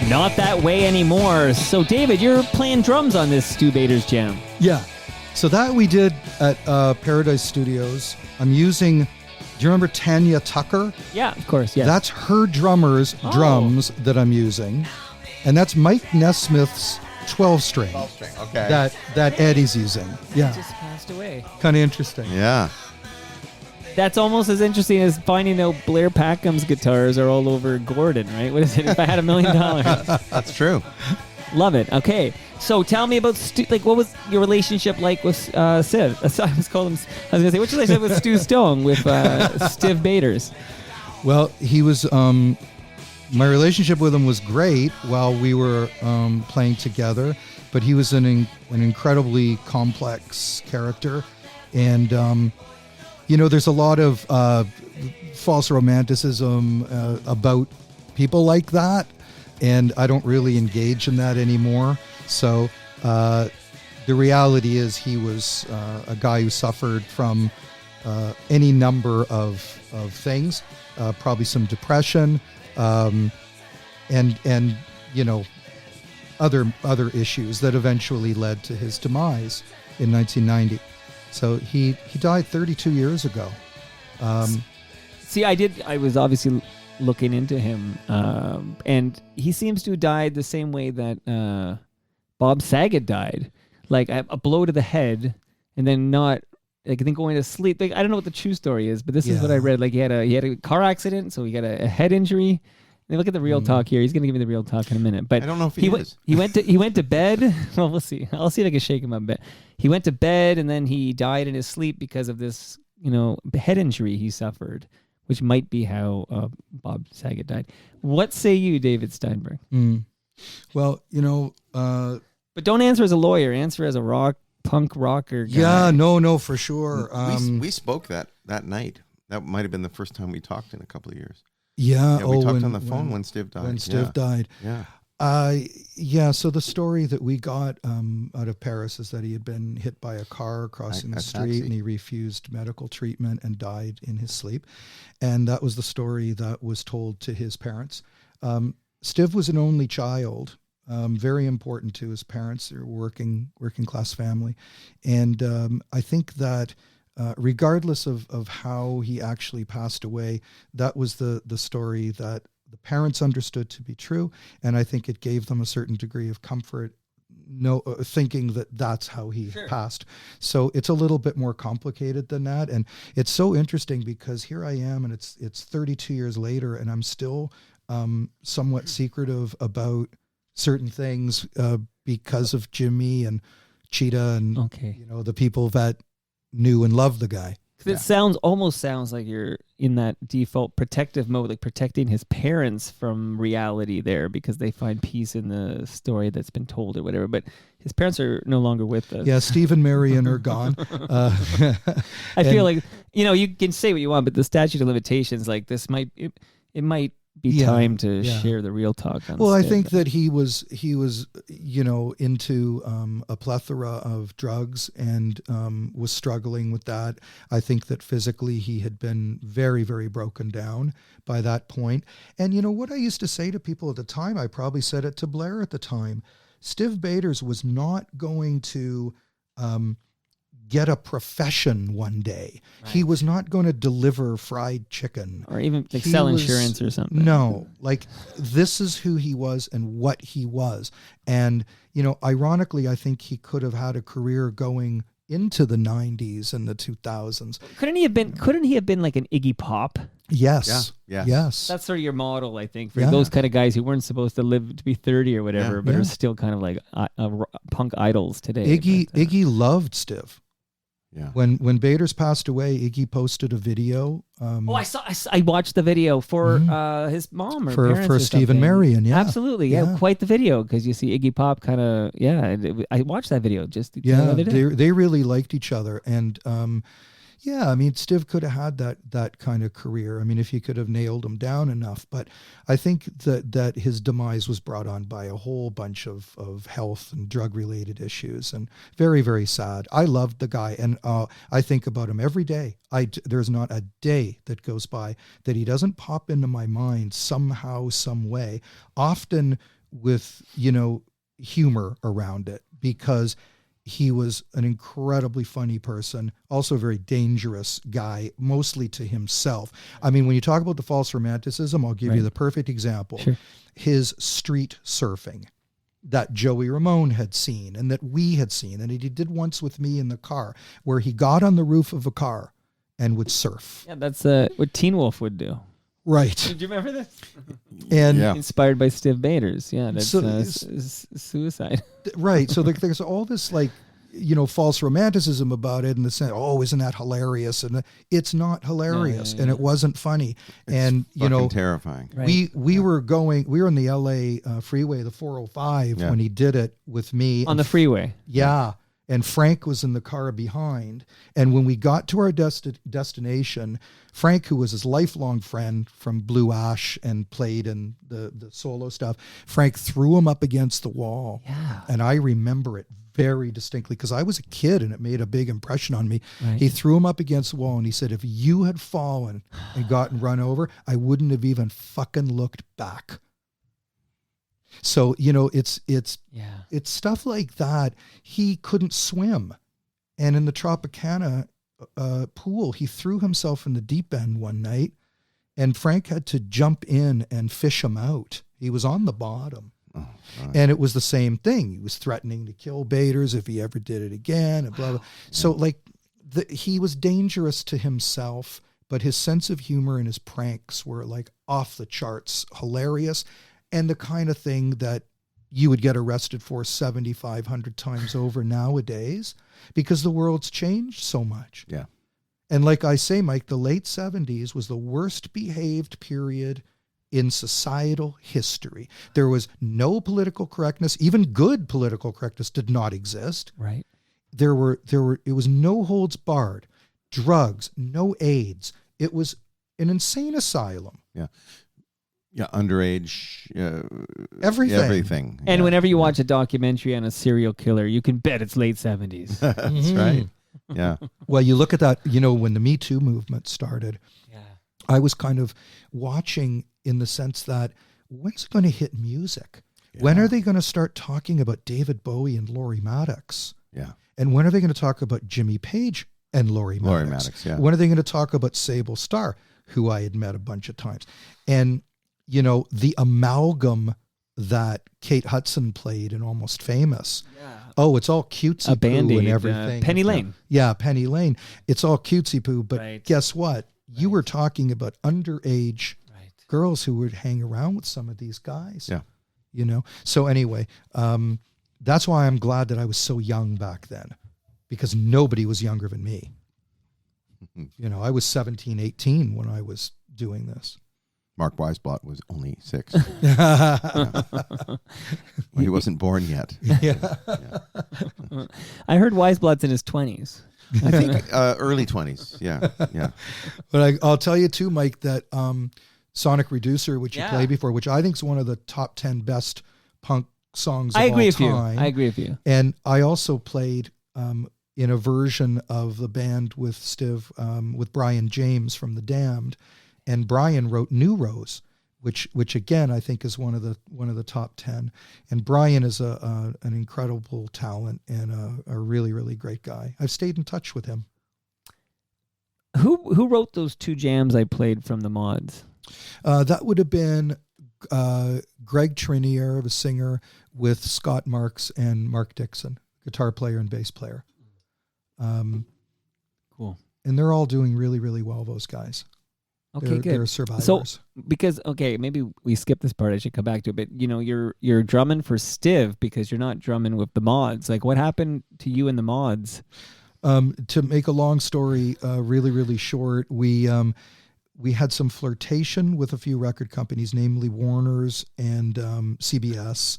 Not that way anymore. So, David, you're playing drums on this Stiv Bators jam. Yeah. So that we did at Paradise Studios. I'm using, do you remember Tanya Tucker? Yeah, of course. Yeah. That's her drummer's drums that I'm using. And that's Mike Nesmith's 12-string. 12-string, okay. That Eddie's using. Yeah. just passed away. Kind of interesting. Yeah. That's almost as interesting as finding out Blair Packham's guitars are all over Gordon, right? What is it? If I had $1 million. That's true. Love it. Okay. So tell me about what was your relationship like with Sid? I was going to say, what's your relationship with Stu Stone, with Stiv Bators? Well, he was my relationship with him was great while we were playing together, but he was an incredibly complex character. And, there's a lot of false romanticism about people like that, and I don't really engage in that anymore. So the reality is he was a guy who suffered from any number of things, probably some depression, and other issues that eventually led to his demise in 1990. So he died 32 years ago. See, I was obviously looking into him, and he seems to have died the same way that Bob Saget died, like a blow to the head, and then not. Like, I think going to sleep. Like, I don't know what the true story is, but this is what I read. Like, he had a car accident, so he got a head injury. And look at the real talk here. He's going to give me the real talk in a minute. But I don't know if he is. He went to bed. Well, we'll see. I'll see if I can shake him up a bit. He went to bed, and then he died in his sleep because of this, head injury he suffered, which might be how Bob Saget died. What say you, David Steinberg? Well, but don't answer as a lawyer. Answer as a punk rocker guy. Yeah, no, for sure. We spoke that night. That might have been the first time we talked in a couple of years. Yeah, we talked on the phone when Stiv died. When Stiv died. Yeah. So the story that we got out of Paris is that he had been hit by a car crossing the street, taxi. and he refused medical treatment and died in his sleep. And that was the story that was told to his parents. Stiv was an only child. Very important to his parents. They're a working class family. And I think that regardless of how he actually passed away, that was the story that the parents understood to be true. And I think it gave them a certain degree of comfort, thinking that that's how he passed. So it's a little bit more complicated than that. And it's so interesting because here I am, and it's 32 years later, and I'm still somewhat secretive about certain things because of Jimmy and Cheetah and the people that knew and loved the guy. It almost sounds like you're in that default protective mode, like protecting his parents from reality there, because they find peace in the story that's been told or whatever. But his parents are no longer with us. Yeah, Steve and Marion are gone. I feel like you can say what you want, but the statute of limitations, like this, might be time to share the real talk. Well, I think that he was into a plethora of drugs and was struggling with that. I think that physically he had been very, very broken down by that point. And what I used to say to people at the time, I probably said it to Blair at the time, Stiv Bators was not going to get a profession one day. Right. He was not going to deliver fried chicken. Or even sell insurance or something. No, this is who he was and what he was. And, ironically, I think he could have had a career going into the 90s and the 2000s. Couldn't he have been like an Iggy Pop? Yes. Yeah. Yes. That's sort of your model, I think, for those kind of guys who weren't supposed to live to be 30 or whatever, but are still kind of like punk idols today. Iggy loved Stiv. Yeah. When Bators passed away, Iggy posted a video. I watched the video for his mom or parents for Steve and Marion. Yeah, absolutely. Yeah, quite the video, because you see Iggy Pop kind of. Yeah, I watched that video just the other day. They really liked each other, and Stiv could have had that kind of career. I mean, if he could have nailed him down enough. But I think that his demise was brought on by a whole bunch of health and drug-related issues, and very, very sad. I loved the guy, and I think about him every day. There's not a day that goes by that he doesn't pop into my mind somehow, some way, often with, humor around it, because he was an incredibly funny person, also a very dangerous guy, mostly to himself. I mean, when you talk about the false romanticism, I'll give you the perfect example. Sure. His street surfing that Joey Ramone had seen and that we had seen, and he did once with me in the car, where he got on the roof of a car and would surf. Yeah, that's what Teen Wolf would do. Right. Did you remember this? And inspired by Stiv Bators. Yeah, that's suicide. Right. So there's all this false romanticism about it in the sense, oh, isn't that hilarious? And it's not hilarious, and it wasn't funny. And fucking terrifying. Right. We were on the LA freeway, the 405, when he did it with me on the freeway. Yeah. And Frank was in the car behind. And when we got to our destination, Frank, who was his lifelong friend from Blue Ash and played in the solo stuff, Frank threw him up against the wall. Yeah. And I remember it very distinctly because I was a kid and it made a big impression on me. Right. He threw him up against the wall and he said, if you had fallen and gotten run over, I wouldn't have even fucking looked back. So, it's stuff like that. He couldn't swim. And in the Tropicana pool, he threw himself in the deep end one night and Frank had to jump in and fish him out. He was on the bottom. Oh, and it was the same thing. He was threatening to kill Bators if he ever did it again and blah, blah. So he was dangerous to himself, but his sense of humor and his pranks were like off the charts, hilarious. And the kind of thing that you would get arrested for 7,500 times over nowadays because the world's changed so much. Yeah. And like I say, Mike, the late 70s was the worst behaved period in societal history. There was no political correctness. Even good political correctness did not exist. Right. It was no holds barred. Drugs, no AIDS. It was an insane asylum. Yeah. Yeah, underage, everything. And whenever you watch a documentary on a serial killer, you can bet it's late 70s. That's right. Yeah. Well, you look at that, when the Me Too movement started, I was kind of watching in the sense that when's it going to hit music? Yeah. When are they going to start talking about David Bowie and Laurie Maddox? Yeah. And when are they going to talk about Jimmy Page and Laurie Maddox? Yeah. When are they going to talk about Sable Starr, who I had met a bunch of times? And the amalgam that Kate Hudson played in Almost Famous. Yeah. Oh, it's all cutesy poo and everything. Penny Lane. Yeah, Penny Lane. It's all cutesy poo, but guess what? You were talking about underage girls who would hang around with some of these guys. Yeah. So anyway, that's why I'm glad that I was so young back then, because nobody was younger than me. I was 17, 18 when I was doing this. Mark Weisblatt was only 6. Well, he wasn't born yet. Yeah. I heard Weisblatt's in his 20s. I think early 20s. Yeah. But I'll tell you too, Mike, that Sonic Reducer, which you played before, which I think is one of the top 10 best punk songs of all time. I agree with you. And I also played in a version of the band with Stiv, with Brian James from The Damned. And Brian wrote New Rose, which again I think is one of the top 10. And Brian is an incredible talent and a really, really great guy. I've stayed in touch with him. Who wrote those 2 jams I played from the mods? That would have been Greg Trinier, the singer, with Scott Marks and Mark Dixon, guitar player and bass player. Cool. And they're all doing really, really well, those guys. Okay, good. They're survivors. So, because, maybe we skipped this part. I should come back to it. But, you're drumming for Stiv because you're not drumming with the mods. Like, what happened to you and the mods? To make a long story really, really short, we had some flirtation with a few record companies, namely Warner's and CBS.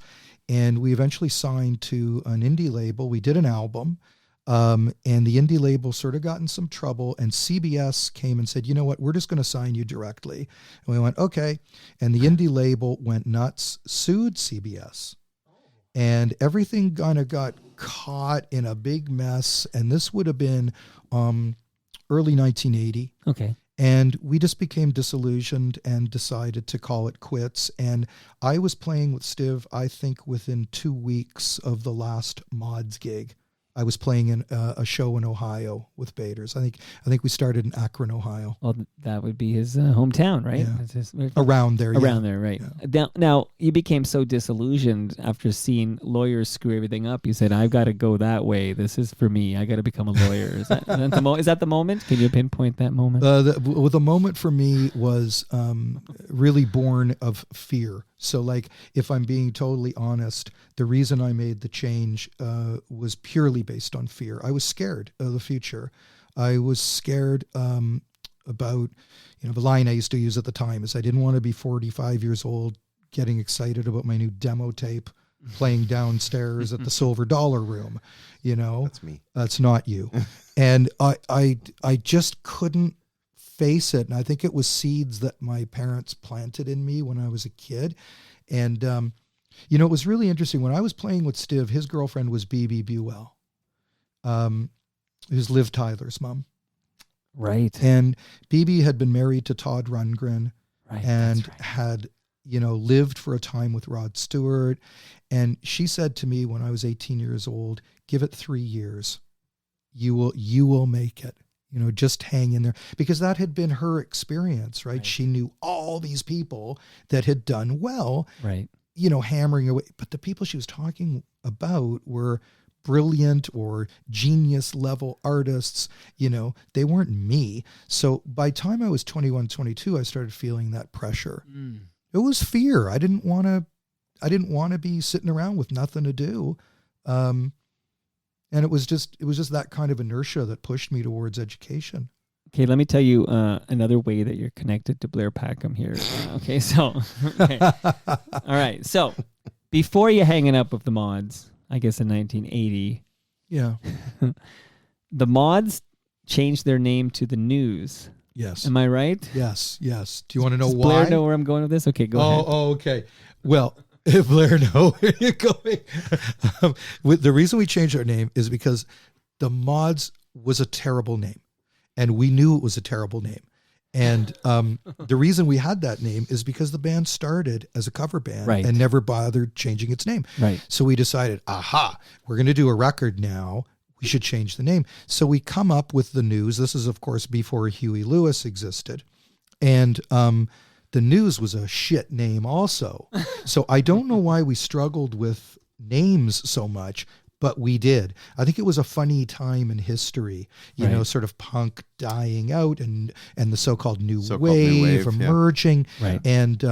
And we eventually signed to an indie label. We did an album. And the indie label sort of got in some trouble, and CBS came and said, you know what, we're just going to sign you directly. And we went, okay. And the indie label went nuts, sued CBS. And everything kind of got caught in a big mess. And this would have been early 1980. Okay. And we just became disillusioned and decided to call it quits. And I was playing with Stiv, I think, within 2 weeks of the last Mods gig. I was playing in a show in Ohio with Bators. I think we started in Akron, Ohio. Well, that would be his hometown, right? Yeah. Around there, right? Yeah. Now, you became so disillusioned after seeing lawyers screw everything up. You said, "I've got to go that way. This is for me. I got to become a lawyer." Is that the moment? Can you pinpoint that moment? The moment for me was really born of fear. So, like, if I'm being totally honest, the reason I made the change was purely really based on fear. I was scared of the future. I was scared about, the line I used to use at the time is I didn't want to be 45 years old getting excited about my new demo tape playing downstairs at the Silver Dollar Room. That's me. That's not you. And I just couldn't face it. And I think it was seeds that my parents planted in me when I was a kid. And, it was really interesting. When I was playing with Stiv, his girlfriend was B.B. Buell, who's Liv Tyler's mom. Right. And B.B. had been married to Todd Rundgren, Right. and That's right. had, lived for a time with Rod Stewart. And she said to me when I was 18 years old, give it 3 years. You will make it. Just hang in there, because that had been her experience, right? She knew all these people that had done well, Right. Hammering away. But the people she was talking about were brilliant or genius level artists. They weren't me. So by the time I was 21, 22, I started feeling that pressure. It was fear. I didn't want to be sitting around with nothing to do. And it was just that kind of inertia that pushed me towards education. Okay, let me tell you another way that you're connected to Blair Packham here. Okay, so, all right. So, before you hanging up with the Mods, I guess in 1980, Yeah. the Mods changed their name to the News. Yes. Am I right? Yes. Do you want to know Does why? Blair know where I'm going with this? Okay, go ahead. Oh, okay. Well, if Blair know where you're going. The reason we changed our name is because the Mods was a terrible name, and we knew it was a terrible name. And the reason we had that name is because the band started as a cover band, Right. and never bothered changing its name. Right. So we decided, we're going to do a record now. We should change the name. So we come up with the News. This is, of course, before Huey Lewis existed. And the News was a shit name also. So I don't know why we struggled with names so much, but we did. I think it was a funny time in history, sort of punk dying out and the so-called new wave emerging. Right. And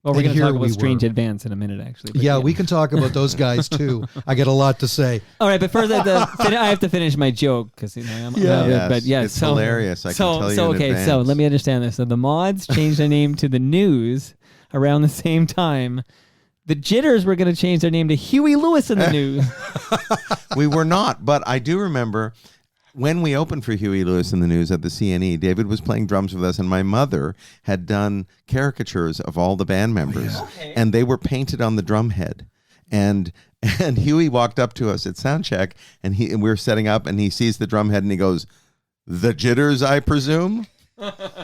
Well, we're and going to here talk about we Strange were. Advance in a minute, actually. But Yeah, we can talk about those guys too. I get a lot to say. All right, but first I have to finish my joke because It's hilarious. I can tell you in okay, advance. so let me understand this. So the Mods changed their name to the News around the same time. The Jitters were going to change their name to Huey Lewis and the News. We were not, but I do remember when we opened for Huey Lewis in the News at the CNE, David was playing drums with us, and my mother had done caricatures of all the band members, and they were painted on the drum head. And Huey walked up to us at soundcheck, and we were setting up, and he sees the drum head, and he goes, "The Jitters, I presume?"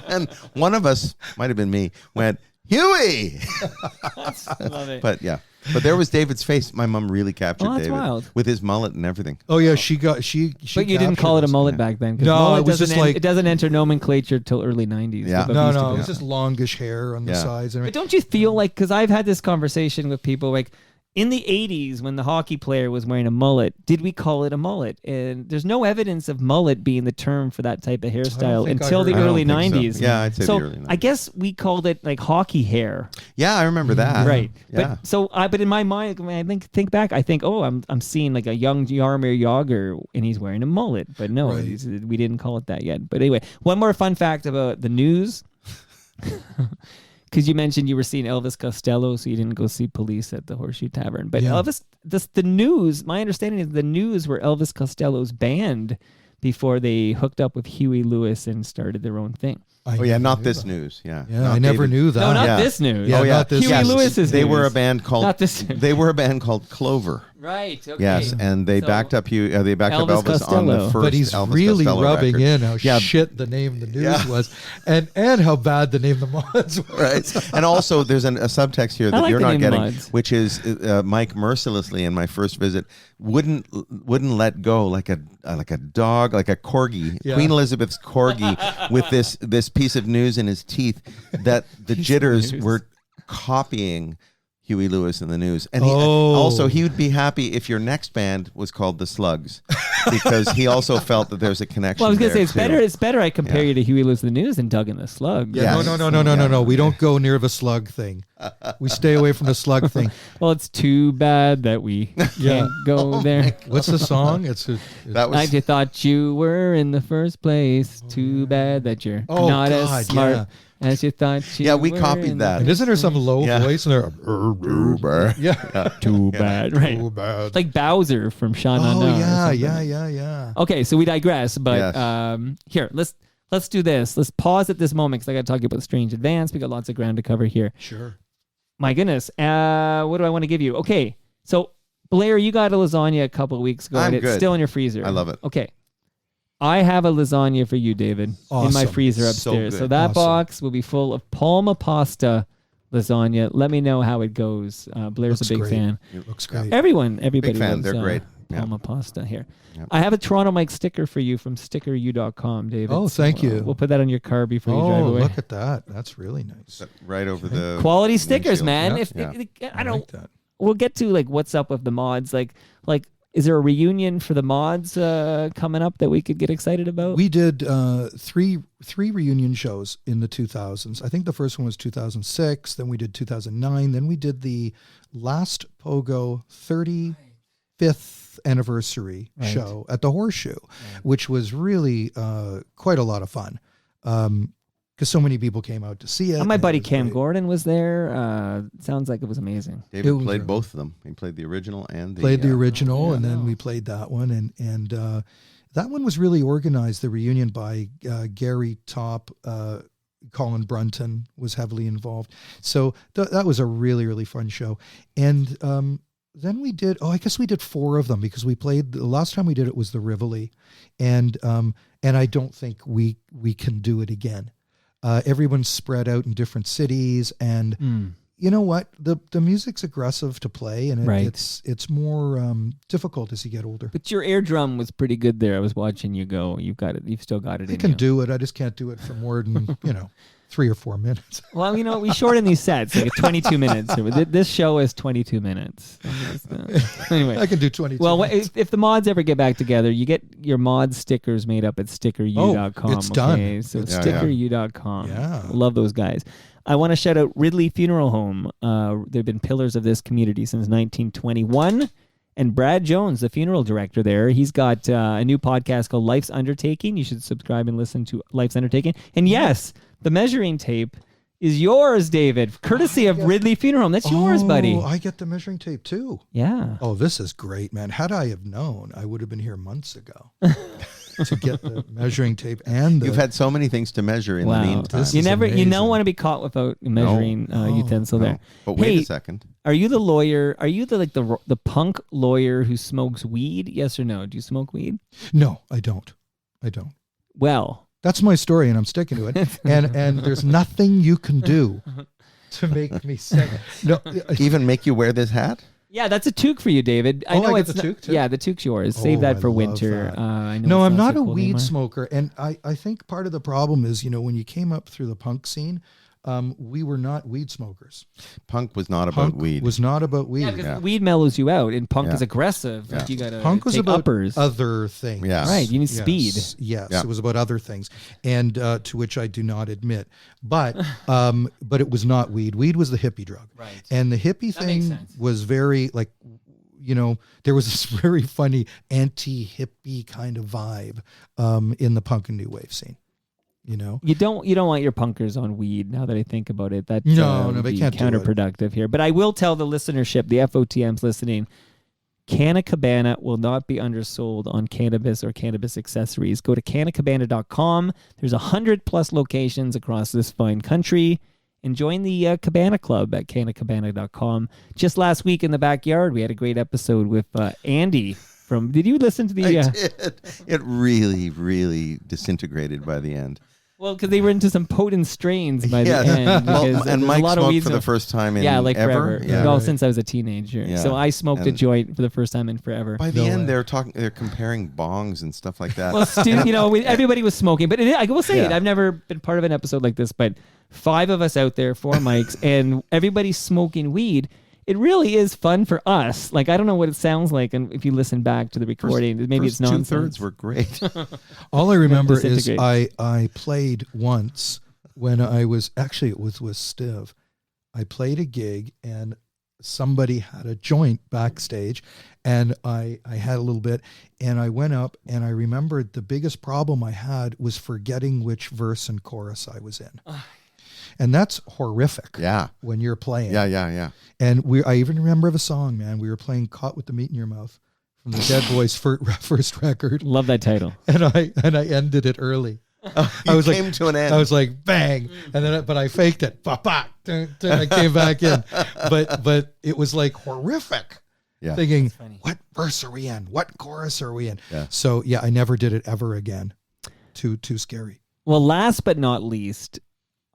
And one of us, might have been me, went, "Huey!" I love it. But yeah. But there was David's face. My mom really captured Oh, that's David wild. with his mullet and everything. Oh yeah, she But you didn't captured call it a us. mullet back then. 'Cause No, mullet it was doesn't just like- it doesn't enter nomenclature till early 90s. Yeah. But No, used to it be. was just longish hair on the Yeah. sides. And But don't you feel like, because I've had this conversation with people, like in the 80s when the hockey player was wearing a mullet, did we call it a mullet? And there's no evidence of mullet being the term for that type of hairstyle think I until the heard- I don't early think so. 90s. Yeah, I'd say so the early 90s. I guess we called it like hockey hair. Yeah, I remember that. Right. Yeah. But in my mind, when I think back, I think, I'm seeing like a young Jaromir Jagr and he's wearing a mullet. But no, Right. we didn't call it that yet. But anyway, one more fun fact about the News. Because you mentioned you were seeing Elvis Costello, so you didn't go see Police at the Horseshoe Tavern. But Yeah. the News, my understanding is the News were Elvis Costello's band before they hooked up with Huey Lewis and started their own thing. I Oh yeah, never not knew this that. news. Yeah. Yeah, Not I never David. knew that. No, not Yeah. this News. Yeah, Oh yeah, not this Huey news. Lewis's They News. were a band called. Not this. They were a band called Clover. Right. Okay. Yes, and they So- backed up They backed Elvis up Elvis on the Costello. first. But he's Elvis really Costello rubbing record. in how Yeah. shit the name the News Yeah. was, and how bad the name the Mods was. Right, and also there's a subtext here I that like you're the not name getting, Mods. which is Mike mercilessly in my first visit wouldn't let go like a dog, like a corgi, Yeah. Queen Elizabeth's corgi, with this piece of news in his teeth that the Jitters news. were copying Huey Lewis and the News. And Oh. also, he would be happy if your next band was called the Slugs, because he also felt that there's a connection. Well, I was going to say, there, it's better I compare you to Huey Lewis and the News and Doug and the Slug. Yeah, Yes. no. We don't go near the slug thing. We stay away from the slug thing. Well, it's too bad that we can't go there. What's the song? That was I just thought you were in the first place. Too bad that you're Oh, not God, as smart yeah. as you thought you Yeah, we were copied in that. And isn't there some low Yeah. voice in there? Yeah. Too bad, right? Too bad. Like Bowser from Sean Oh Unknown or yeah, something. yeah. Okay, so we digress, but Yes. here, let's do this. Let's pause at this moment because I got to talk about Strange Advance. We got lots of ground to cover here. Sure. My goodness, what do I want to give you? Okay, so Blair, you got a lasagna a couple of weeks ago, and I'm it's good. still in your freezer. I love it. Okay, I have a lasagna for you, David, in my Awesome. freezer So upstairs. So, good. that Awesome. box will be full of Palma pasta lasagna. Let me know how it goes. Blair's Looks a big great. fan. It looks great. Everybody Big fan. loves They're great. Yeah. Palma pasta here. Yeah. I have a Toronto Mike sticker for you from stickeru.com, David. Oh, thank you. We'll put that on your car before you drive Oh, away. look at that. That's really nice. right over the Quality stickers, windshield. man. Yeah. If I don't, like that. we'll get to like what's up with the mods. Like, is there a reunion for the mods coming up that we could get excited about? We did three reunion shows in the 2000s. I think the first one was 2006. Then we did 2009. Then we did the last Pogo 35th anniversary show at the Horseshoe, which was really quite a lot of fun because so many people came out to see it. And my and buddy it was Cam great. Gordon was there. Sounds like it was amazing. David It was played really- both of them. He played the original and Played the the original, and then we played that one, and that one was really organized. The reunion by Gary Top. Colin Brunton was heavily involved. So that was a really, really fun show. And then we did, I guess we did 4 of them because we played, the last time we did it was the Rivoli. And I don't think we can do it again. Everyone's spread out in different cities. And you know what? The music's aggressive to play, and Right. it's more difficult as you get older. But your air drum was pretty good there. I was watching you go. You've got it. You've still got it I in can you. do it. I just can't do it for more than, 3 or 4 minutes. Well, we shorten these sets like 22 minutes. This show is 22 minutes. Anyway. I can do 22 Well, minutes. if the mods ever get back together, you get your mod stickers made up at stickeru.com. Oh, it's done. Okay? So It's done. stickeru.com. Yeah. Love those guys. I want to shout out Ridley Funeral Home. They've been pillars of this community since 1921. And Brad Jones, the funeral director there, he's got a new podcast called Life's Undertaking. You should subscribe and listen to Life's Undertaking. And yes, the measuring tape is yours, David, courtesy of Ridley Funeral Home. That's yours, buddy. I get the measuring tape too. Yeah. Oh, this is great, man. Had I have known, I would have been here months ago to get the measuring tape and the... You've had so many things to measure in the Wow. meantime. This You is don't amazing. want to be caught without measuring utensil No. there. But wait Hey, a second. Are you the lawyer? Are you the punk lawyer who smokes weed? Yes or no? Do you smoke weed? No, I don't. Well, That's my story, and I'm sticking to it. And there's nothing you can do to make me say no. Even make you wear this hat? yeah, that's a toque for you, David. I Oh, know I it's get the not- toque, too? Yeah, the toque's yours. Save Oh, that I for love winter. that. I know No, it's I'm not so a cold weed anymore. smoker, and I think part of the problem is, when you came up through the punk scene, we were not weed smokers. Punk was not about Punk weed. was not about weed. Yeah, because Yeah. weed mellows you out, and punk Yeah. is aggressive. Yeah. Like you gotta Punk was take about uppers. other things. Yeah. Right, you need Yes, speed. Yes, Yeah. it was about other things, and to which I do not admit. But it was not weed. Weed was the hippie drug, Right. and the hippie That makes thing sense. was very there was this very funny anti-hippie kind of vibe in the punk and new wave scene. You don't want your punkers on weed. Now that I think about it, that No, would they be can't do it. counterproductive here. But I will tell the listenership, the FOTMs listening, Canna Cabana will not be undersold on cannabis or cannabis accessories. Go to cannacabana.com. There's 100+ locations across this fine country. And join the Cabana Club at cannacabana.com. Just last week in the backyard, we had a great episode with Andy from. Did you listen to the? I did. It really, really disintegrated by the end. Well, because they were into some potent strains by Yeah. the end. Well, because and there's Mike a lot of smoked weeds for the in- first time in like ever. forever. Yeah. Well, Right. since I was a teenager. Yeah. So I smoked a And- joint for the first time in forever. By the No end, way. they're comparing bongs and stuff like that. Well, Stu, everybody was smoking. But I will say it, Yeah. I've never been part of an episode like this, but 5 of us out there, 4 mics, and everybody's smoking weed. it really is fun for us. Like, I don't know what it sounds like, and if you listen back to the recording, maybe it's nonsense. 2/3 were great. All I remember is Disintegrate. I played once when I was, actually it was with Stiv. I played a gig and somebody had a joint backstage, and I had a little bit, and I went up, and I remembered the biggest problem I had was forgetting which verse and chorus I was in. And that's horrific. Yeah. When you're playing. Yeah. And I even remember the song, man. We were playing "Caught with the Meat in Your Mouth" from the Dead Boys' first record, Love that title. and I ended it early. I was came to an end. I was like, bang, and then but I faked it. Ba-ba, I came back in, but it was like horrific. Yeah. Thinking, what verse are we in? What chorus are we in? Yeah. So yeah, I never did it ever again. Too scary. Well, last but not least,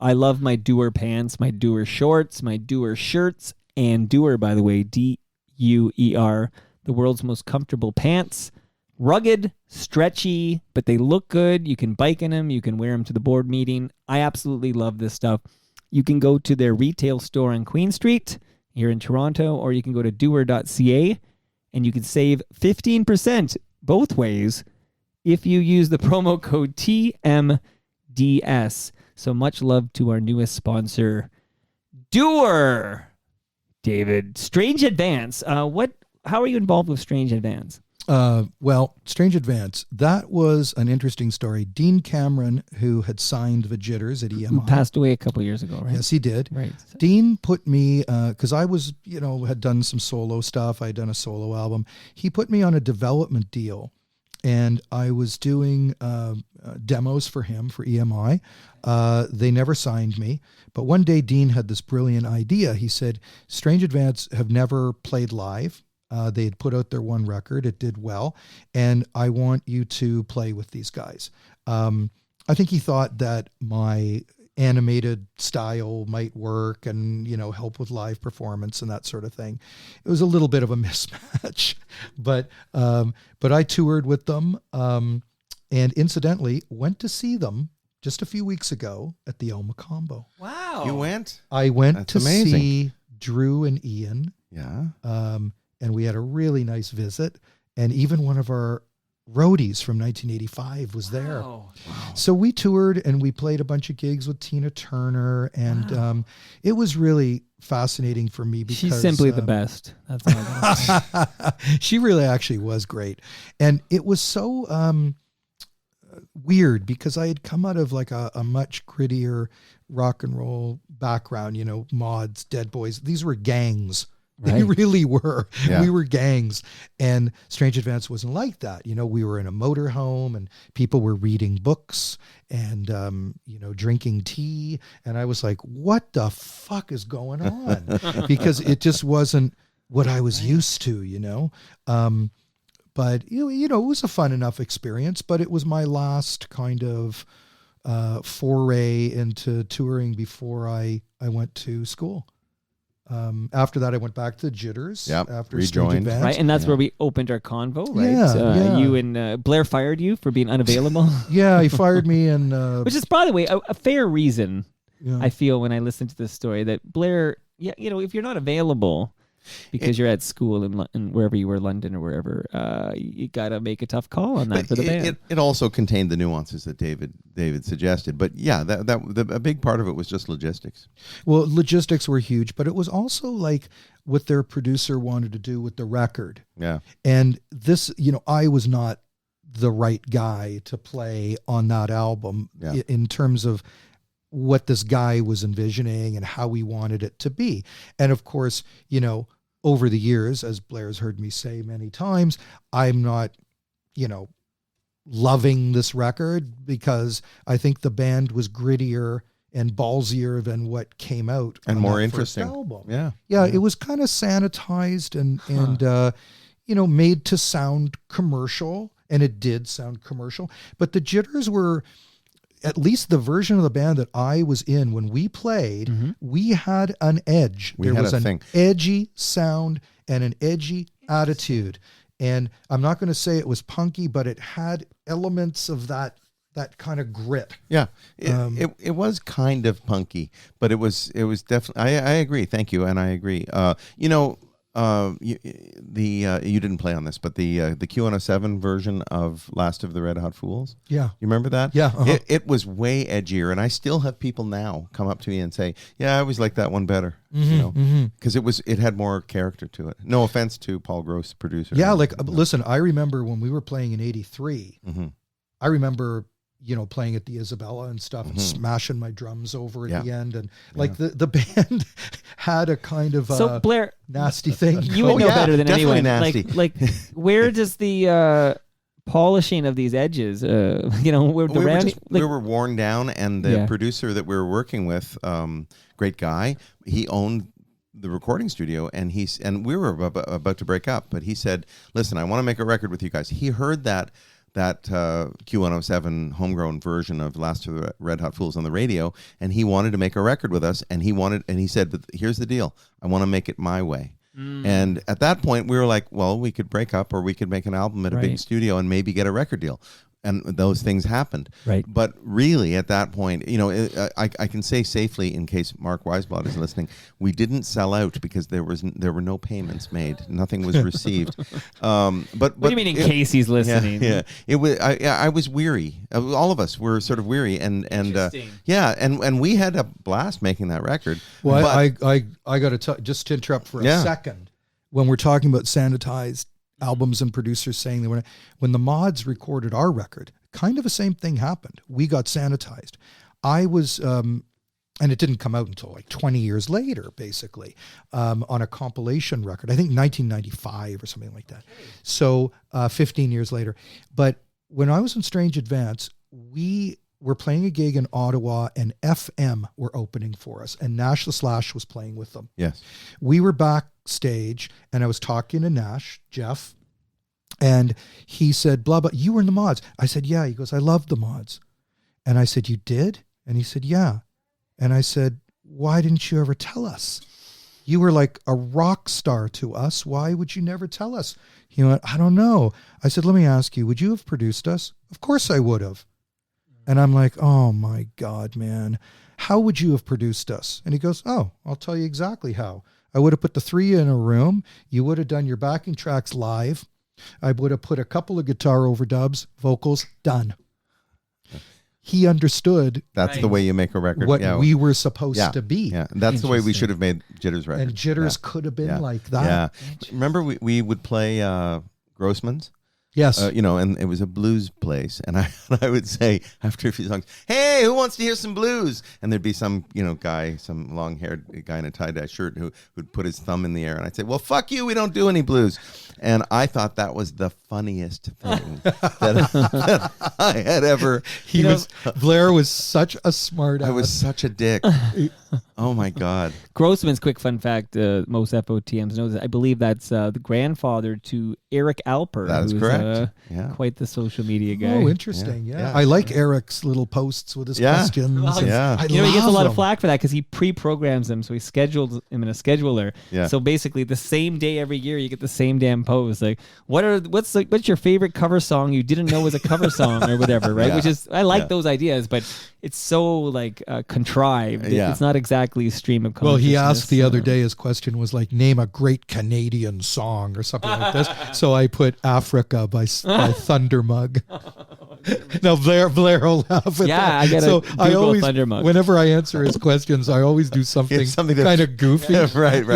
I love my Doer pants, my Doer shorts, my Doer shirts, and Doer, by the way, DUER, the world's most comfortable pants. Rugged, stretchy, but they look good. You can bike in them. You can wear them to the board meeting. I absolutely love this stuff. You can go to their retail store on Queen Street here in Toronto, or you can go to doer.ca, and you can save 15% both ways if you use the promo code TMDS. So much love to our newest sponsor, Doer. David, Strange Advance. How are you involved with Strange Advance? Well, Strange Advance, that was an interesting story. Dean Cameron, who had signed the Jitters at EMI. Passed away a couple years ago, right? Yes, he did. Right. Dean put me, because I was, had done some solo stuff. I had done a solo album. He put me on a development deal, and I was doing demos for him for EMI. They never signed me. But one day, Dean had this brilliant idea. He said, Strange Advance have never played live. They had put out their one record. It did well. And I want you to play with these guys. I think he thought that my animated style might work and, help with live performance and that sort of thing. It was a little bit of a mismatch, but I toured with them. And incidentally, went to see them just a few weeks ago at the El Macombo. Wow. You went? I went That's to amazing. see Drew and Ian. Yeah. And we had a really nice visit. And even one of our roadies from 1985 was there. Wow. So we toured and we played a bunch of gigs with Tina Turner. And it was really fascinating for me because She's simply the best. That's all I know. she really actually was great. And it was so weird because I had come out of like a much grittier rock and roll background, Mods, Dead Boys. These were gangs. They Right. really were. Yeah. We were gangs. And Strange Advance wasn't like that. We were in a motorhome and people were reading books and, drinking tea. And I was like, what the fuck is going on? Because it just wasn't what I was used to, But, it was a fun enough experience, but it was my last kind of foray into touring before I went to school. After that, I went back to Jitters. Yep, After rejoined. Strange Advance. Right, and that's where we opened our convo, right? Yeah. You and Blair fired you for being unavailable, Yeah, he fired me, and which is, by the way, a fair reason. yeah. I feel when I listen to this story that Blair, if you're not available because you're at school in wherever you were, London or wherever, you got to make a tough call on that for the band. It also contained the nuances that David suggested, but yeah, a big part of it was just logistics. Well, logistics were huge, but it was also like what their producer wanted to do with the record. Yeah, And this, I was not the right guy to play on that album in terms of what this guy was envisioning and how he wanted it to be. And of course, over the years, as Blair's heard me say many times, I'm not, loving this record because I think the band was grittier and ballsier than what came out and on more that interesting. first album. Yeah, It was kind of sanitized and made to sound commercial, and it did sound commercial. But the Jitters were, at least the version of the band that I was in when we played, we had an edge. We had was a an thing. edgy sound and an edgy attitude. And I'm not going to say it was punky, but it had elements of that that kind of grit. Yeah, it was kind of punky, but it was definitely. I agree. Thank you, and I agree. You didn't play on this, but the Q107 version of Last of the Red Hot Fools. Yeah, you remember that? Yeah, it was way edgier, and I still have people now come up to me and say, "Yeah, I always liked that one better." Because it had more character to it. No offense to Paul Gross, producer. Yeah, listen, I remember when we were playing in '83. I remember, playing at the Isabella and stuff and smashing my drums over at the end. And the band had a kind of so Blair, nasty thing. You would know better than anyone. Nasty. Like where does the polishing of these edges, we were worn down, and the producer that we were working with, great guy, he owned the recording studio, and we were about to break up, but he said, listen, I want to make a record with you guys. He heard that Q107 homegrown version of Last of the Red Hot Fools on the radio, and he wanted to make a record with us, and he said, but here's the deal, I want to make it my way. And at that point we were like, well, we could break up, or we could make an album at a big studio and maybe get a record deal. And those things happened. Right. But really, at that point, I can say safely, in case Mark Weisblad is listening, we didn't sell out because there were no payments made. Nothing was received. But what do you mean in case he's listening? Yeah. It was. I was weary. All of us were sort of weary, and we had a blast making that record. Well, I got to just to interrupt for a second. When we're talking about sanitized albums and producers saying they were, when the Mods recorded our record, kind of the same thing happened. We got sanitized. I was, and it didn't come out until like 20 years later, basically, on a compilation record, I think 1995 or something like that. So 15 years later. But when I was in Strange Advance, we were playing a gig in Ottawa, and FM were opening for us, and Nash the Slash was playing with them. Yes. We were backstage, and I was talking to Nash, Jeff, and he said, blah, blah, you were in the Mods. I said, yeah. He goes, I loved the Mods. And I said, you did? And he said, yeah. And I said, why didn't you ever tell us? You were like a rock star to us. Why would you never tell us? He went, I don't know. I said, let me ask you, would you have produced us? Of course I would have. And I'm like, oh my God, man, how would you have produced us? And he goes, oh, I'll tell you exactly how. I would have put the three in a room. You would have done your backing tracks live. I would have put a couple of guitar overdubs, vocals, done. He understood. That's the way you make a record. What we were supposed to be. Yeah, that's the way we should have made Jitters record. And Jitters could have been like that. Yeah. Remember we would play Grossman's? Yes. And it was a blues place. And I would say after a few songs, hey, who wants to hear some blues? And there'd be some, guy, some long-haired guy in a tie-dye shirt who'd put his thumb in the air. And I'd say, well, fuck you, we don't do any blues. And I thought that was the funniest thing that I had ever. Blair was such a smart ass. I was such a dick. Oh my God. Grossman's quick fun fact, most FOTMs know this. I believe that's the grandfather to Eric Alper. That is correct. Quite the social media guy. Oh, interesting. Yeah. I like Eric's little posts with his questions. He gets a lot of flack for that because he pre-programs them, so he schedules him in a scheduler. Yeah. So basically, the same day every year, you get the same damn post. Like, what's your favorite cover song you didn't know was a cover song or whatever, right? Which is, I like those ideas, but it's so like contrived. It's not exactly stream of consciousness. Well, he asked the other day, his question was like, name a great Canadian song or something like this. So I put Africa by Thunder Mug. Now Blair will laugh at that. Yeah, I get so I always, Thunder Mug. Whenever I answer his questions, I always do something kind of goofy. Right.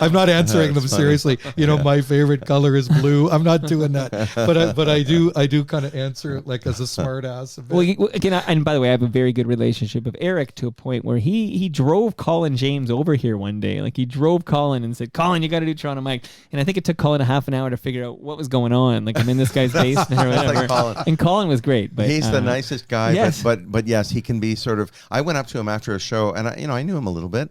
I'm not answering them seriously. My favorite color is blue. I'm not doing that. But I do kind of answer it like as a smart ass. Well, again, and by the way, I have a very good relationship with Eric to a point where he drove Colin James over here one day. Like he drove Colin and said, Colin, you got to do Toronto Mike. And I think it took Colin a half an hour to figure out what was going on. Like I'm in this guy's basement or whatever. And Colin was great. But he's the nicest guy. Yes. But yes, he can be sort of. I went up to him after a show, and I knew him a little bit.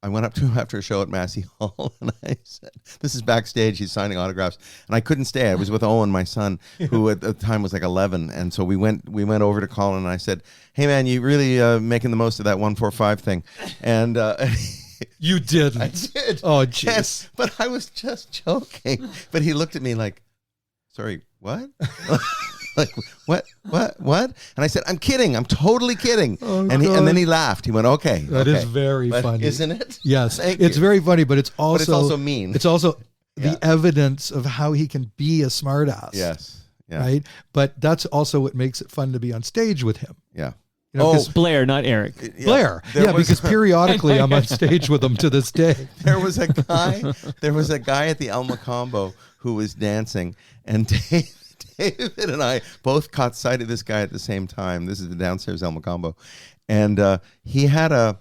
I went up to him after a show at Massey Hall, and I said, this is backstage, he's signing autographs, and I couldn't stay. I was with Owen, my son, who at the time was like 11, and so we went over to Colin, and I said, hey man, you really making the most of that 145 thing. And you didn't. I did. Oh, jeez. Yes, but I was just joking. But he looked at me like, sorry, what? like, what? And I said, I'm kidding. I'm totally kidding. Oh, and then he laughed. He went, okay. That is very But funny. isn't it? Yes, Thank it's you. very funny, but it's also mean. It's also Yeah. the evidence of how he can be a smartass. Yes. Yeah. Right. But that's also what makes it fun to be on stage with him. Yeah. You know, 'cause Blair, not Eric. Yeah. Blair. There was- because periodically I'm on stage with him to this day. There was a guy at the El Macombo who was dancing, and David and I both caught sight of this guy at the same time. This is the downstairs El Macombo, and he had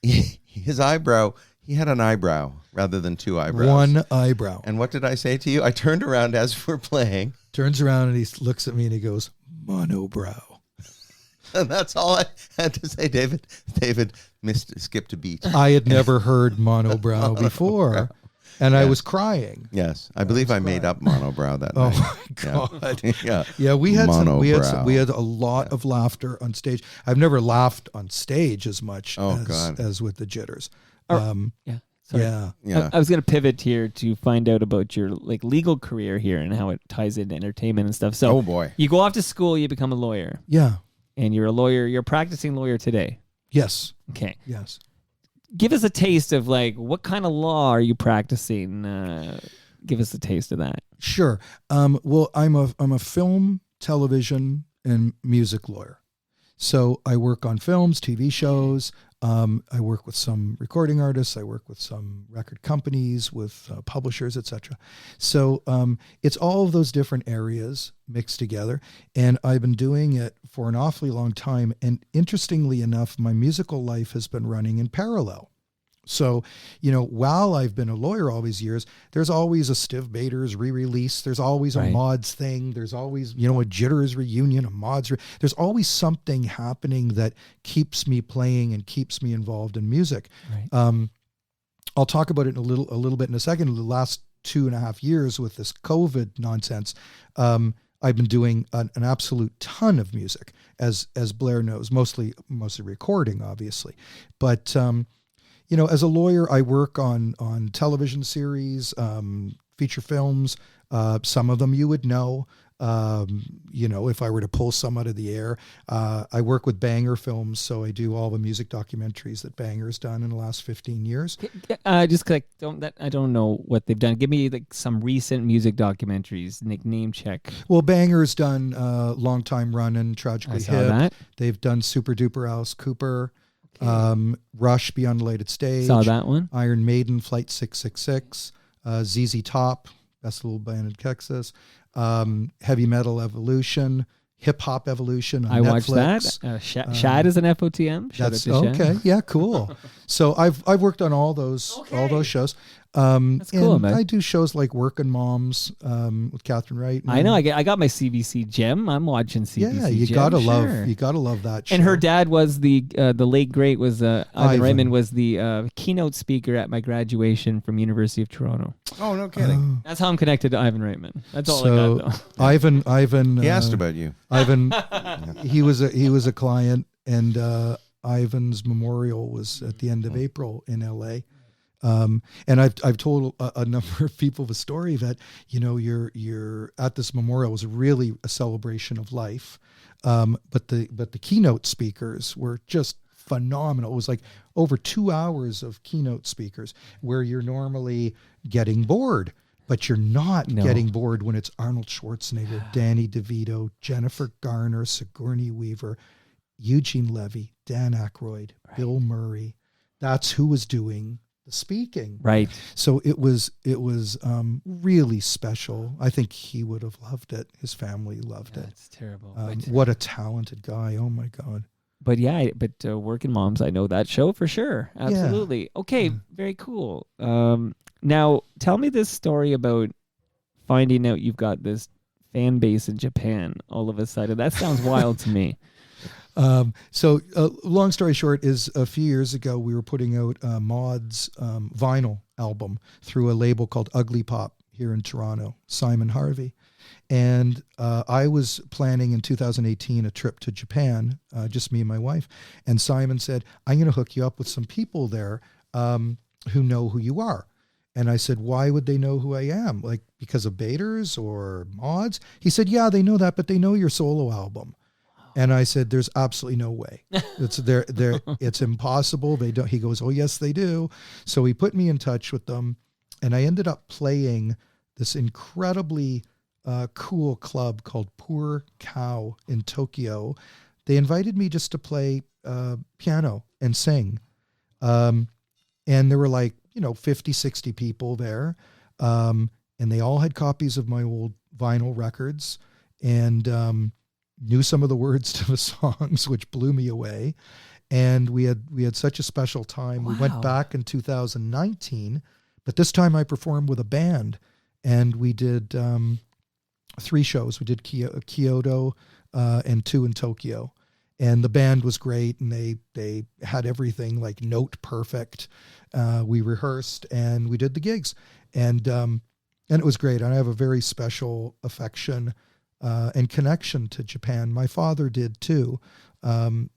his eyebrow. He had an eyebrow rather than two eyebrows. One eyebrow. And what did I say to you? I turned around as we're playing, Turns around and he looks at me and he goes, monobrow. and that's all I had to say. David skipped a beat. I had never heard monobrow before. And I was crying. Yes, I believe I made up monobrow that Oh night. my God. Yeah. Yeah, we had Monobrow. a lot of laughter on stage. I've never laughed on stage as much God. as with the Jitters. Yeah. Sorry. Yeah. Yeah. I was going to pivot here to find out about your legal career here and how it ties into entertainment and stuff. So Oh boy. you go off to school, you become a lawyer, Yeah. and you're a lawyer. You're a practicing lawyer today. Yes. Okay. Yes. Give us a taste of what kind of law are you practicing? Give us a taste of that. Sure. Well, I'm a film, television, and music lawyer. So I work on films, TV shows. I work with some recording artists. I work with some record companies, with publishers, etc. So it's all of those different areas mixed together. And I've been doing it for an awfully long time. And interestingly enough, my musical life has been running in parallel. So, while I've been a lawyer all these years, there's always a Stiv Bators re-release. There's always a Right. mods thing. There's always, a Jitters reunion, a mods. There's always something happening that keeps me playing and keeps me involved in music. Right. I'll talk about it a little bit in a second. The last 2.5 years with this COVID nonsense, I've been doing an absolute ton of music, as Blair knows, mostly recording, obviously, but. As a lawyer, I work on television series, feature films. Some of them you would know. If I were to pull some out of the air, I work with Banger Films, so I do all the music documentaries that Banger's done in the last 15 years. I don't know what they've done. Give me some recent music documentaries. Name check. Well, Banger's done Long Time Runnin', Tragically I saw Hip. that. They've done Super Duper Alice Cooper. Rush, Beyond the Lighted Stage. Saw that one. Iron Maiden, Flight 666. ZZ Top, Best Little Band in Texas. Heavy Metal Evolution. Hip Hop Evolution on I watched Netflix. that. Shad is an FOTM. Shout out That's to Shad. okay. Yeah, cool. So I've worked on all those shows. That's cool, and man. I do shows like Working Moms with Catherine Wright. I know. I got my CBC gem. I'm watching CBC. Yeah, you gem, gotta sure. love that show. And her dad was the late great was Ivan Ivan. Reitman was the keynote speaker at my graduation from University of Toronto. Oh, no kidding. That's how I'm connected to Ivan Reitman. That's all So I got though. Ivan. He asked about you. Ivan. He was a client, and Ivan's memorial was at the end of April in LA. And I've told a number of people the story that you're at this memorial was really a celebration of life, but the keynote speakers were just phenomenal. It was like over 2 hours of keynote speakers where you're normally getting bored, but you're not getting bored when it's Arnold Schwarzenegger, Danny DeVito, Jennifer Garner, Sigourney Weaver, Eugene Levy, Dan Aykroyd, Bill Murray. That's who was doing the speaking. Right. So it was really special. I think he would have loved it. His family loved it. That's terrible. What a talented guy. Oh my God. But Working Moms, I know that show for sure. Absolutely. Okay, very cool. Now, tell me this story about finding out you've got this fan base in Japan all of a sudden. That sounds wild to me. So long story short is a few years ago, we were putting out Maud's vinyl album through a label called Ugly Pop here in Toronto, Simon Harvey. And I was planning in 2018 a trip to Japan, just me and my wife. And Simon said, I'm going to hook you up with some people there who know who you are. And I said, why would they know who I am? Like, because of Bators or mods? He said, yeah, they know that, but they know your solo album. And I said, there's absolutely no way. It's impossible. They don't. He goes, oh, yes, they do. So he put me in touch with them. And I ended up playing this incredibly cool club called Poor Cow in Tokyo. They invited me just to play piano and sing. And there were like, 50, 60 people there. And they all had copies of my old vinyl records and knew some of the words to the songs, which blew me away. And we had such a special time. Wow. We went back in 2019, but this time I performed with a band, and we did 3 shows. We did Kyoto and 2 in Tokyo. And the band was great, and they had everything like note perfect. We rehearsed and we did the gigs, and it was great. And I have a very special affection and connection to Japan. My father did too,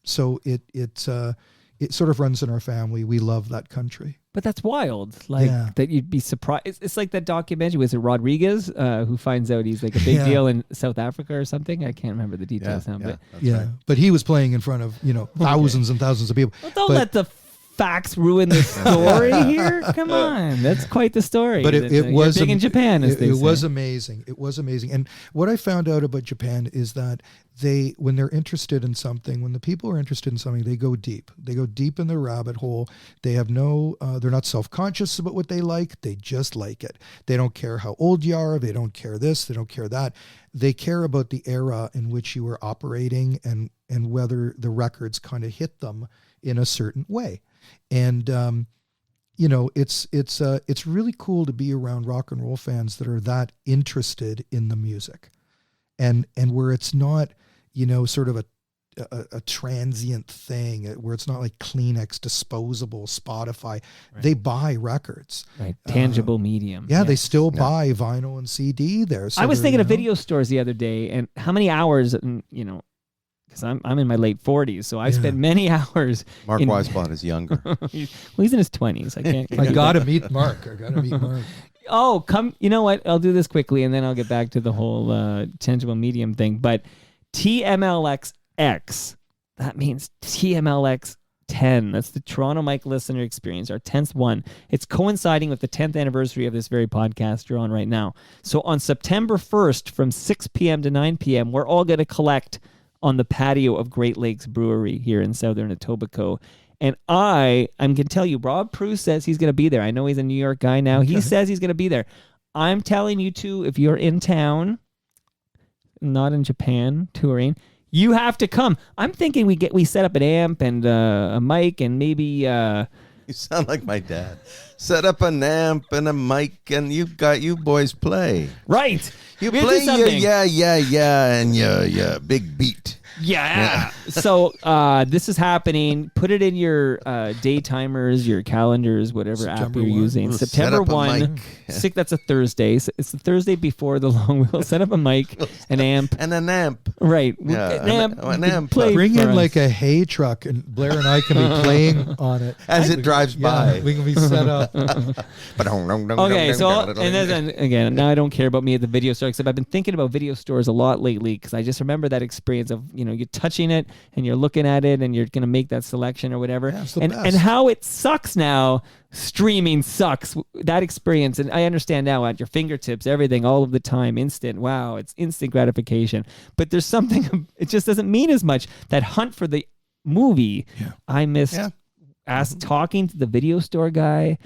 so it sort of runs in our family. We love that country. But that's wild. Like that you'd be surprised. It's like that documentary. Was it Rodriguez who finds out he's like a big deal in South Africa or something? I can't remember the details now. But Right. But he was playing in front of thousands and thousands of people. Well, don't let the facts ruin the story here. Come on, that's quite the story. But it was big in Japan. As it was amazing. It was amazing. And what I found out about Japan is that when they're interested in something, when the people are interested in something, they go deep. They go deep in the rabbit hole. They have they're not self-conscious about what they like. They just like it. They don't care how old you are. They don't care this. They don't care that. They care about the era in which you were operating and whether the records kind of hit them in a certain way. And it's really cool to be around rock and roll fans that are that interested in the music, and where it's not sort of a transient thing, where it's not like Kleenex, disposable, Spotify. Right. They buy records, right? Tangible medium. Yeah, they still buy vinyl and CD there. So I was thinking of video stores the other day, and how many hours, because I'm in my late 40s, so I spent many hours. Mark Weisbot is younger. He's in his 20s. I can't. I gotta meet Mark. Oh, come! You know what? I'll do this quickly, and then I'll get back to the whole tangible medium thing. But TMLXX, that means TMLX 10. That's the Toronto Mic Listener Experience, our 10th one. It's coinciding with the 10th anniversary of this very podcast you're on right now. So on September 1st, from 6 p.m. to 9 p.m., we're all going to collect on the patio of Great Lakes Brewery here in southern Etobicoke. And I'm going to tell you, Rob Prue says he's going to be there. I know he's a New York guy now. Okay. He says he's going to be there. I'm telling you too, if you're in town, not in Japan, touring, you have to come. I'm thinking we set up an amp and a mic and maybe... You sound like my dad. Set up an amp and a mic and you boys play. Right. You play and your big beat. Yeah. So this is happening. Put it in your day timers, your calendars, whatever app you're using. September 1. That's a Thursday. It's the Thursday before the long wheel. Set up a mic, an amp. And an amp. Right. Yeah, an amp. Bring in like a hay truck and Blair and I can be playing on it. As it drives by. We can be set up. Okay, so, and then again, now I don't care about me at the video store, except I've been thinking about video stores a lot lately because I just remember that experience of, you're touching it and you're looking at it and you're going to make that selection or whatever. Yeah, and how it sucks now. Streaming sucks. That experience, and I understand now, at your fingertips, everything, all of the time, instant. Wow, it's instant gratification. But there's something, it just doesn't mean as much. That hunt for the movie, I missed. Talking to the video store guy,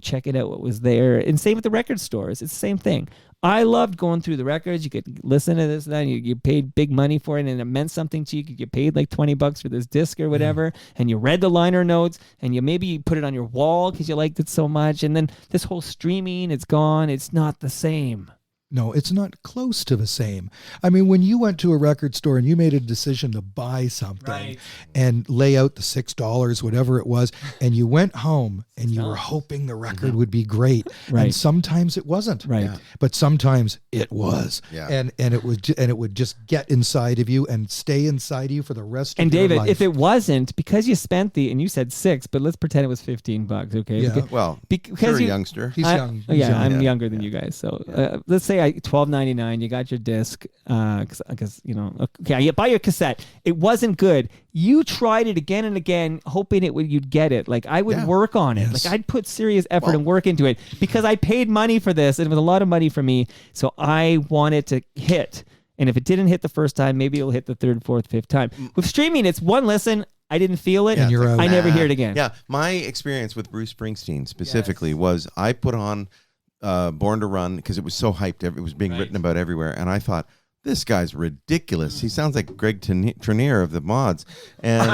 checking out what was there. And same with the record stores. It's the same thing. I loved going through the records. You could listen to this and that. You paid big money for it, and it meant something to you. You get paid like $20 for this disc or whatever, and you read the liner notes, and you put it on your wall because you liked it so much. And then this whole streaming, it's gone. It's not the same. No, it's not close to the same. I mean, when you went to a record store and you made a decision to buy something Right. and lay out the $6, whatever it was, and you went home and you were hoping the record would be great. Right. And sometimes it wasn't. Right. Yeah. But sometimes it was. Yeah. And it would just get inside of you and stay inside of you for the rest And of your David, life. if it wasn't, because you spent and you said $6, but let's pretend it was $15, okay? Yeah. Because, Well, because you're a you, youngster. He's young. Oh, He's yeah, young. I'm Yeah. younger than you guys. So let's say $12.99. You got your disc, because okay, you buy your cassette. It wasn't good. You tried it again and again, hoping you'd get it. Like I would Yeah. work on it. Yes. Like I'd put serious effort and work into it because I paid money for this, and it was a lot of money for me. So I wanted to hit. And if it didn't hit the first time, maybe it'll hit the third, fourth, fifth time. With streaming, it's one listen. I didn't feel it. And you're out. I never hear it again. Yeah, my experience with Bruce Springsteen specifically was I put on Born to Run because it was so hyped. It was being written about everywhere, and I thought, this guy's ridiculous. He sounds like Greg Trenier of the Mods, and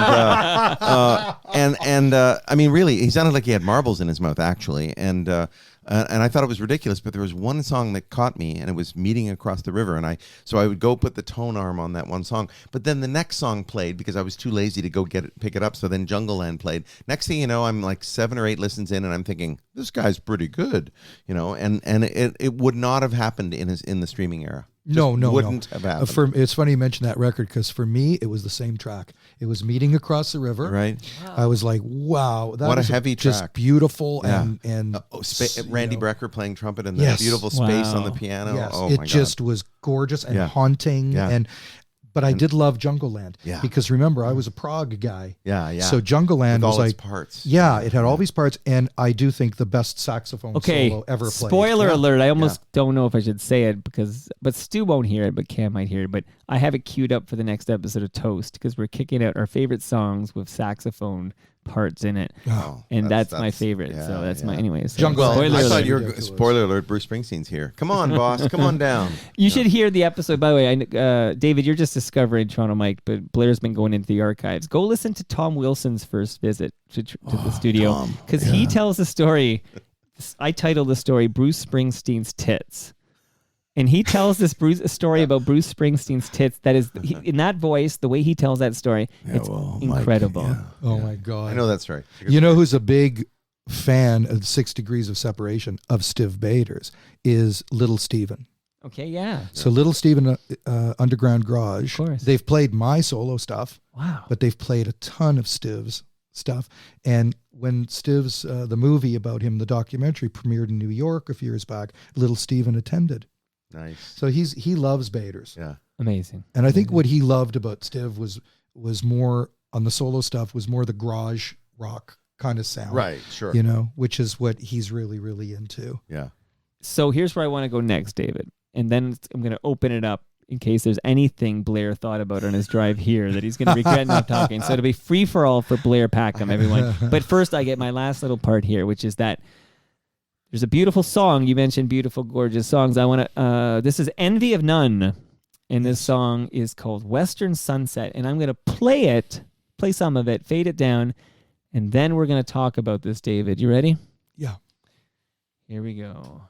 I mean, really, he sounded like he had marbles in his mouth, actually, and I thought it was ridiculous. But there was one song that caught me, and it was "Meeting Across the River," and so I would go put the tone arm on that one song. But then the next song played because I was too lazy to go pick it up. So then Jungle Land played. Next thing you know, I'm like 7 or 8 listens in, and I'm thinking, this guy's pretty good, and it would not have happened in the streaming era. No, wouldn't have happened. It's funny you mention that record because for me, it was the same track. It was Meeting Across the River. Right. I was like, wow. That What a was heavy just track. beautiful. Yeah. And Randy you know, Brecker playing trumpet and the Yes. beautiful space on the Wow. piano. yes, Oh it my just God. was gorgeous and Yeah. haunting. Yeah. But I did love Jungle Land. Yeah. Because remember, I was a prog guy. Yeah. So Jungle Land With was all its like, parts. yeah, it had all these parts. And I do think the best saxophone Okay. solo ever played. Spoiler Yeah. alert. I almost don't know if I should say it but Stu won't hear it, but Cam might hear it. But I have it queued up for the next episode of Toast because we're kicking out our favorite songs with saxophone parts in it. Oh, And that's my favorite. yeah, So that's my, yeah. anyways. So Jungle Well, Land. I Spoiler thought alert. you were Ridiculous. spoiler alert. Bruce Springsteen's here. Come on, boss. Come on down. You should hear the episode. By the way, David, you're just discovering Toronto Mike, but Blair's been going into the archives. Go listen to Tom Wilson's first visit to the studio because he tells the story. I titled the story "Bruce Springsteen's Tits." And he tells this story about Bruce Springsteen's tits. That is, in that voice, the way he tells that story, it's incredible. Oh, my God. I know that's right. You know who's a big fan of 6 Degrees of Separation of Stiv Bators is Little Steven. Okay, yeah. So Little Steven Underground Garage, Of course. they've played my solo stuff, Wow. but they've played a ton of Stiv's stuff. And when Stiv's, the movie about him, the documentary premiered in New York a few years back, Little Steven attended. Nice. So he loves Bators. Yeah. Amazing. And I think what he loved about Stiv was more on the solo stuff was more the garage rock kind of sound. Right. Sure. You know, which is what he's really, really into. Yeah. So here's where I want to go next, David. And then I'm going to open it up in case there's anything Blair thought about on his drive here that he's going to regret not talking. So it'll be free for all for Blair Packham, everyone. But first, I get my last little part here, which is that there's a beautiful song. You mentioned beautiful, gorgeous songs. I want to. This is "Envy of None," and this song is called "Western Sunset." And I'm going to play some of it, fade it down, and then we're going to talk about this. David, you ready? Yeah. Here we go.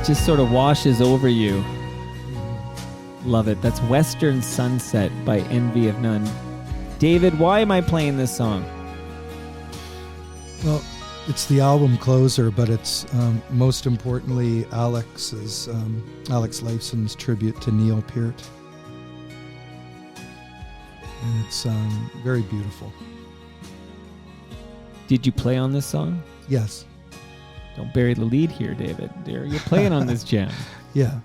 just sort of washes over you. Love it. That's Western Sunset by Envy of None. David, why am I playing this song? Well, it's the album closer, but it's most importantly Alex Lifeson's tribute to Neil Peart. And it's very beautiful. Did you play on this song? Yes. Don't bury the lead here, David. You're playing on this jam. Yeah.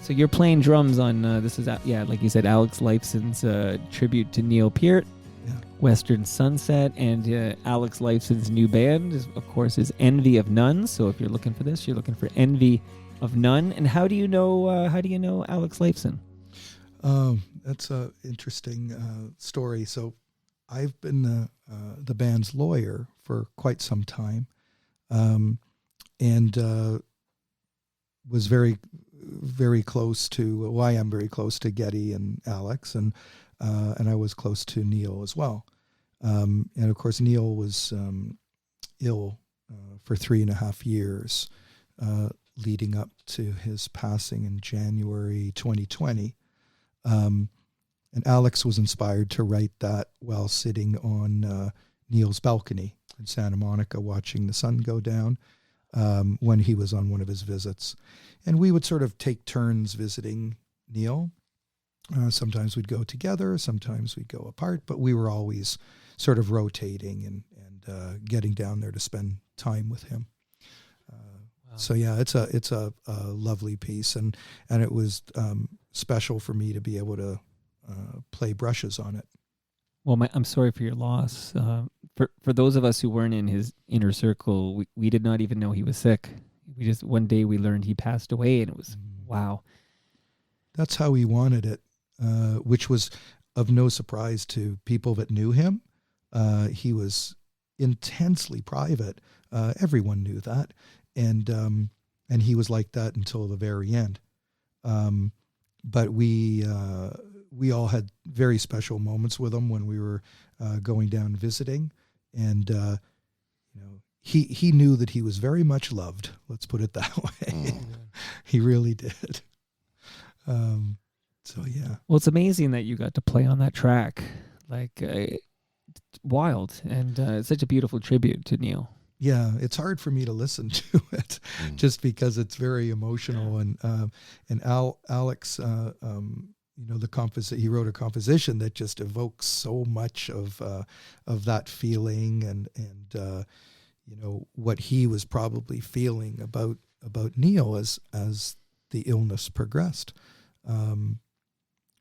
So you're playing drums on, this is, like you said, Alex Lifeson's tribute to Neil Peart, Yeah. Western Sunset, and Alex Lifeson's new band, of course, is Envy of None. So if you're looking for this, you're looking for Envy of None. And how do you know Alex Lifeson? That's an interesting story. So I've been the band's lawyer for quite some time, and was very, very close to. Well, I am very close to Geddy and Alex, and I was close to Neil as well. And of course, Neil was ill for 3.5 years, leading up to his passing in January 2020. And Alex was inspired to write that while sitting on Neil's balcony in Santa Monica watching the sun go down when he was on one of his visits. And we would sort of take turns visiting Neil. Sometimes we'd go together, sometimes we'd go apart, but we were always sort of rotating and getting down there to spend time with him. So yeah, it's a lovely piece, and it was special for me to be able to play brushes on it. Well, I'm sorry for your loss. For those of us who weren't in his inner circle, we did not even know he was sick. One day we learned he passed away, and it was, wow. That's how he wanted it, which was of no surprise to people that knew him. He was intensely private. Everyone knew that. And he was like that until the very end. But we all had very special moments with him when we were going down visiting, and he knew that he was very much loved. Let's put it that way. He really did. So yeah. Well, it's amazing that you got to play on that track. Like wild, and it's such a beautiful tribute to Neil. Yeah, it's hard for me to listen to it, just because it's very emotional. And Alex, he wrote a composition that just evokes so much of that feeling, and what he was probably feeling about Neil as the illness progressed.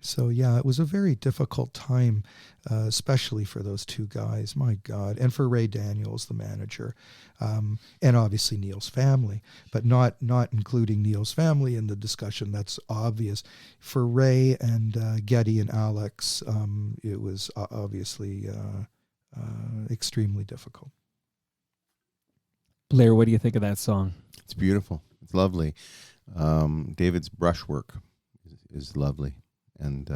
So yeah, it was a very difficult time, especially for those two guys, my God, and for Ray Daniels, the manager, and obviously Neil's family, but not including Neil's family in the discussion. That's obvious. For Ray and Geddy and Alex, it was obviously extremely difficult. Blair, what do you think of that song? It's beautiful. It's lovely. David's brushwork is lovely. And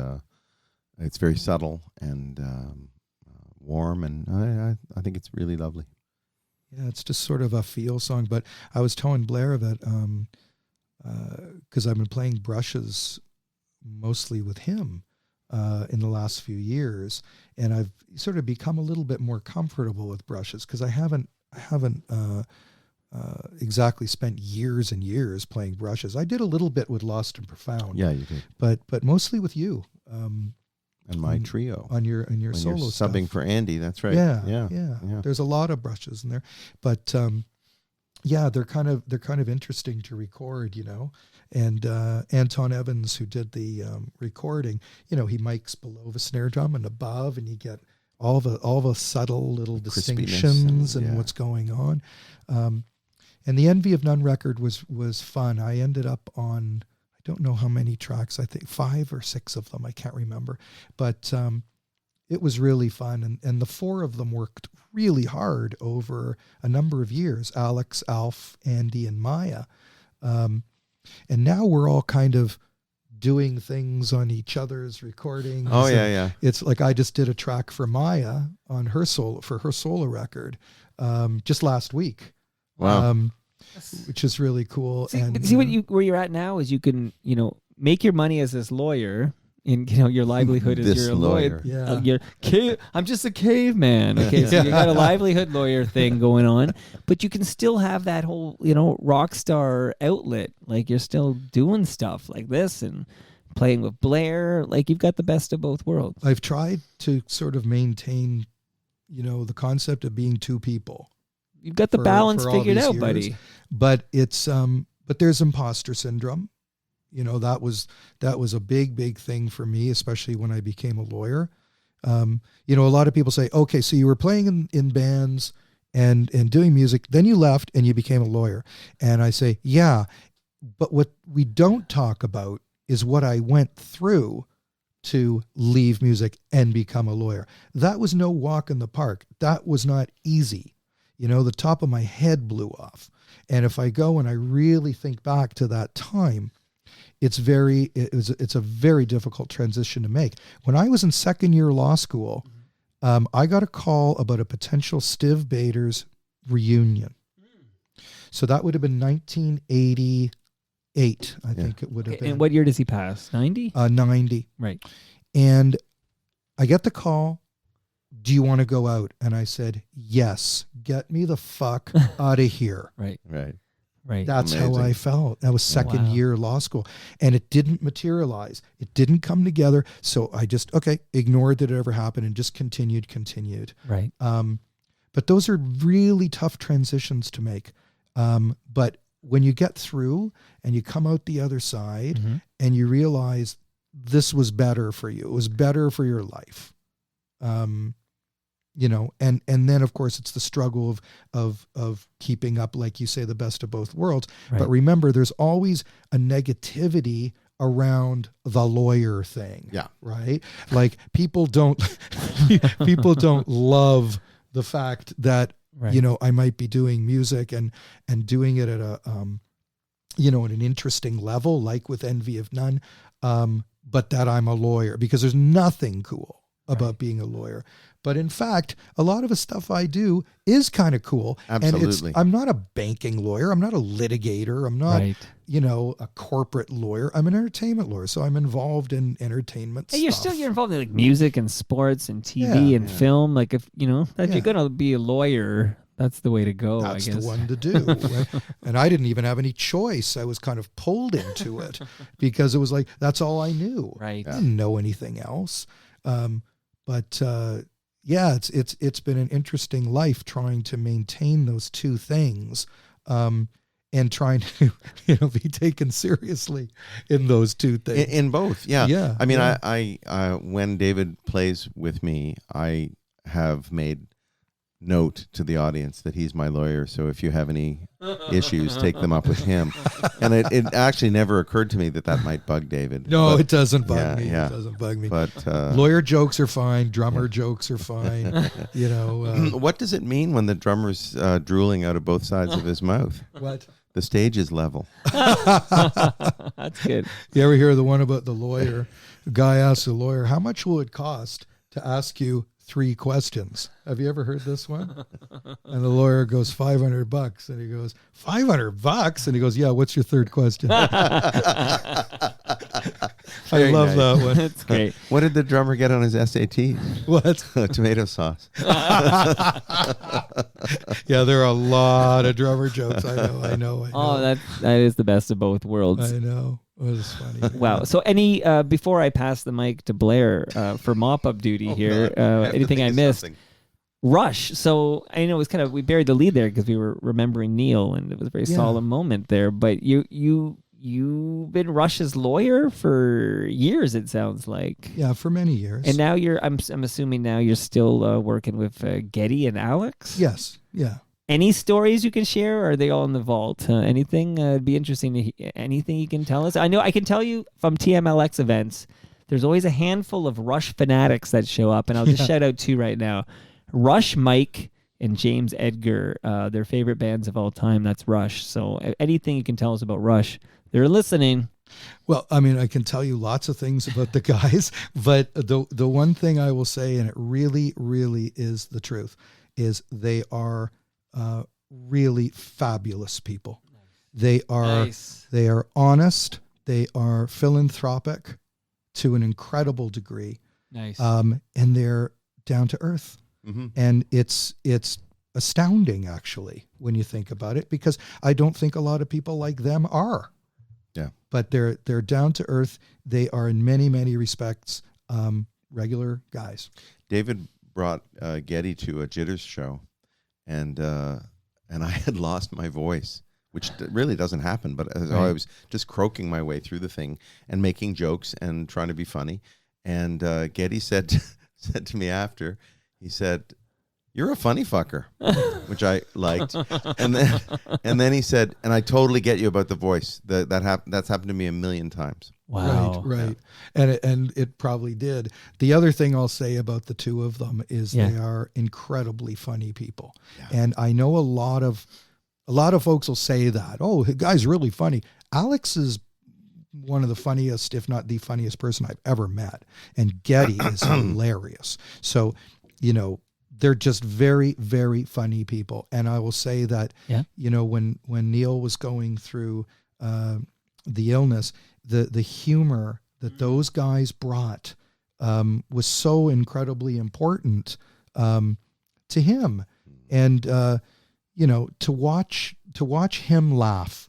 it's very subtle and warm, and I think it's really lovely. Yeah, it's just sort of a feel song. But I was telling Blair that because I've been playing brushes mostly with him in the last few years, and I've sort of become a little bit more comfortable with brushes because I haven't exactly spent years and years playing brushes. I did a little bit with Lost and Profound. Yeah, you did. But mostly with you. And my trio. On your solo you're stuff. subbing for Andy, that's right. Yeah. There's a lot of brushes in there. But they're kind of interesting to record, And Anton Evans, who did the recording, he mics below the snare drum and above, and you get all the subtle little distinctions and what's going on. And the Envy of None record was fun. I ended up on, I don't know how many tracks, I think 5 or 6 of them, I can't remember. But it was really fun. And the 4 of them worked really hard over a number of years, Alex, Alf, Andy, and Maya. And now we're all kind of doing things on each other's recordings. Oh, yeah. It's like I just did a track for Maya on her solo record just last week. Wow. which is really cool. See, and but see where you're at now is you can, make your money as this lawyer. In your livelihood is This you're a lawyer. lawyer. Yeah. I'm just a caveman. Okay, so you got a livelihood lawyer thing going on, but you can still have that whole rock star outlet. Like you're still doing stuff like this and playing with Blair. Like you've got the best of both worlds. I've tried to sort of maintain, the concept of being two people. You've got the for- balance for all figured these out, years. buddy. But it's but there's imposter syndrome. That was a big thing for me, especially when I became a lawyer. A lot of people say, okay, so you were playing in bands and doing music, then you left and you became a lawyer. And I say, yeah, but what we don't talk about is what I went through to leave music and become a lawyer. That was no walk in the park. That was not easy. The top of my head blew off. And if I go and I really think back to that time, it's a very difficult transition to make. When I was in second year law school, I got a call about a potential Stiv Bators reunion. So that would have been 1988, I think it would have been. And what year does he pass? 90? 90. Right. And I get the call, do you want to go out? And I said, yes, get me the fuck out of here. Right. Right. That's Amazing. how I felt. That was second Wow. year law school. And it didn't materialize. It didn't come together. So I just, ignored that it ever happened and just continued. Right. But those are really tough transitions to make. But when you get through and you come out the other side Mm-hmm. and you realize this was better for you, it was better for your life. And then of course it's the struggle of keeping up, like you say, the best of both worlds. Right. But remember, there's always a negativity around the lawyer thing. Yeah. Right. Like people don't love the fact that, Right. I might be doing music and doing it at a, at an interesting level, like with Envy of None. But that I'm a lawyer, because there's nothing cool about being a lawyer. But in fact, a lot of the stuff I do is kind of cool. Absolutely. And I'm not a banking lawyer. I'm not a litigator. I'm not, Right. a corporate lawyer. I'm an entertainment lawyer. So I'm involved in entertainment Hey, stuff. you're involved in like music and sports and TV and film. Like if that you're gonna be a lawyer, that's the way to go. That's I guess. the one to do. Right? And I didn't even have any choice. I was kind of pulled into it because it was like, that's all I knew. Right. I didn't know anything else. It's been an interesting life trying to maintain those two things, and trying to, be taken seriously in those two things. In both, yeah. Yeah, I mean, yeah. I when David plays with me, I have made note to the audience that he's my lawyer. So if you have any issues, take them up with him. And it actually never occurred to me that might bug David. No, But- it doesn't bug yeah, me. yeah. It doesn't bug me. But Lawyer jokes are fine. Drummer jokes are fine. what does it mean when the drummer's drooling out of both sides of his mouth? What? The stage is level. That's good. You ever hear the one about the lawyer? The guy asks the lawyer, how much will it cost to ask you 3 questions? Have you ever heard this one? And the lawyer goes, $500. And he goes, $500? And he goes, yeah, what's your third question? I Very love nice. that one. That's great. What did the drummer get on his SAT? What? Tomato sauce. Yeah, there are a lot of drummer jokes. I know. Oh, that is the best of both worlds. I know. It was funny. Wow. So any before I pass the mic to Blair for mop-up duty here, have to anything think I of missed? something. Rush. So I know it was we buried the lead there because we were remembering Neil, and it was a very Yeah. solemn moment there. But you've been Rush's lawyer for years, it sounds like. Yeah, for many years. And now I'm assuming now you're still working with Getty and Alex. Yes. Yeah. Any stories you can share, or are they all in the vault? Anything? It'd be interesting to anything you can tell us. I know I can tell you from TMLX events, there's always a handful of Rush fanatics that show up, and I'll just shout out 2 right now. Rush Mike and James Edgar, their favorite bands of all time. That's Rush. So anything you can tell us about Rush, they're listening. Well, I mean, I can tell you lots of things about the guys, but the one thing I will say, and it really, really is the truth, is they are really fabulous people. They are Nice. they are honest. They are philanthropic to an incredible degree, Nice. and they're down to earth. Mm-hmm. And it's astounding, actually, when you think about it, because I don't think a lot of people like them are. Yeah. But they're down to earth. They are in many, many respects regular guys. David brought Getty to a Jitters show, and I had lost my voice, which really doesn't happen. But I was just croaking my way through the thing and making jokes and trying to be funny. And Getty said to me after, he said, "You're a funny fucker," which I liked. And then he said, "And I totally get you about the voice. That's happened to me a million times." Wow. Right. And it probably did. The other thing I'll say about the two of them is they are incredibly funny people. Yeah. And I know a lot of folks will say that, "Oh, the guy's really funny." Alex is one of the funniest, if not the funniest person I've ever met. And Getty is hilarious. So, they're just very, very funny people. And I will say that, when Neil was going through the illness, the humor that those guys brought was so incredibly important to him. And, to watch him laugh,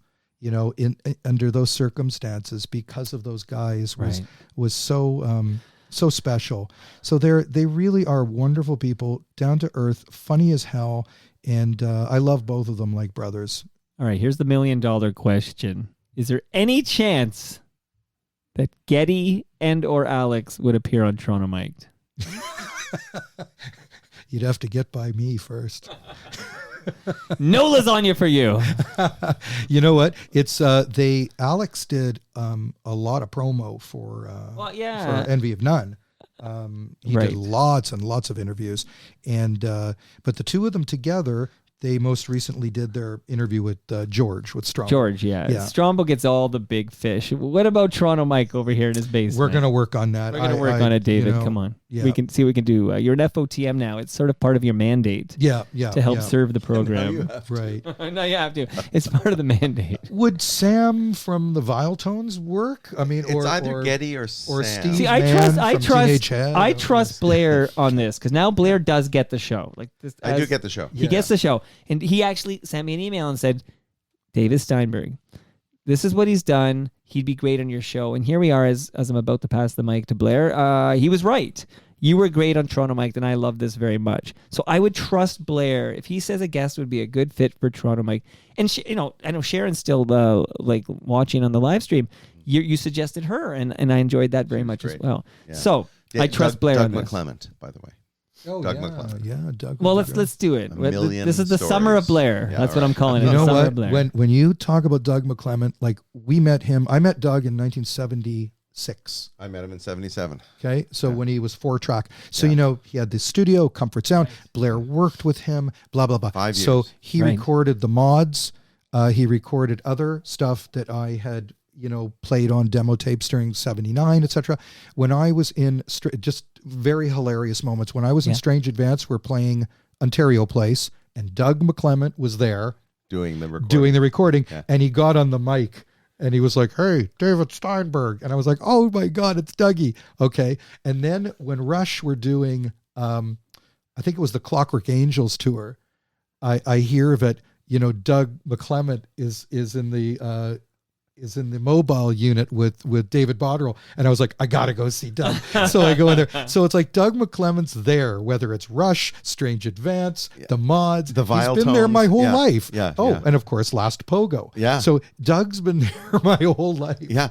under those circumstances because of those guys was so so special. So they really are wonderful people, down to earth, funny as hell, and I love both of them like brothers. All right, here's the $1 million question. Is there any chance that Getty and or Alex would appear on Toronto Mic'd? You'd have to get by me first. No lasagna for you. You know what? It's Alex did a lot of promo for Envy of None. He did lots and lots of interviews, and but the two of them together, they most recently did their interview with George, with Strombo. George, yeah. Strombo gets all the big fish. What about Toronto Mike over here in his basement? We're going to work on that. We're going to work on it, David. Come on. Yeah. We can see what we can do. You're an FOTM now. It's sort of part of your mandate. To help serve the program. Right. No, you have to. It's part of the mandate. Would Sam from the Vile Tones work? I mean, it's either Getty or Sam. Steve. See, I trust Blair on this, because now Blair does get the show. Like this, I do get the show. He gets the show. And he actually sent me an email and said, "David Steinberg, this is what he's done. He'd be great on your show." And here we are as I'm about to pass the mic to Blair. He was right. You were great on Toronto Mike, and I love this very much. So I would trust Blair if he says a guest would be a good fit for Toronto Mike. And I know Sharon's still like watching on the live stream. You suggested her, and I enjoyed that very much as well. Yeah. So I trust Blair on this. Doug McClement, by the way. Oh, Doug yeah, McClement. Yeah, Doug. Well, let's do it. This is the summer of Blair. Yeah, that's what I'm calling it. You know Summer what? of Blair. When you talk about Doug McClement, like I met Doug in 1976. I met him in 77. Okay, so when he was 4-track. So, he had the studio, Comfort Sound. Blair worked with him, blah, blah, blah. 5 years. So he recorded the mods. He recorded other stuff that I had, played on demo tapes during 79, etc. When I was in, just very hilarious moments, when I was in Strange Advance, we're playing Ontario Place, and Doug McClement was there doing the recording. And he got on the mic. And he was like, "Hey, David Steinberg." And I was like, "Oh my God, it's Dougie." Okay. And then when Rush were doing, I think it was the Clockwork Angels tour, I hear that, Doug McClement is in the mobile unit with David Botterill. And I was like, I got to go see Doug. So I go in there. So it's like Doug McClement's there, whether it's Rush, Strange Advance, the mods. The Vile He's been there my whole life. Yeah. Oh, yeah. And of course, Last Pogo. Yeah. So Doug's been there my whole life. Yeah.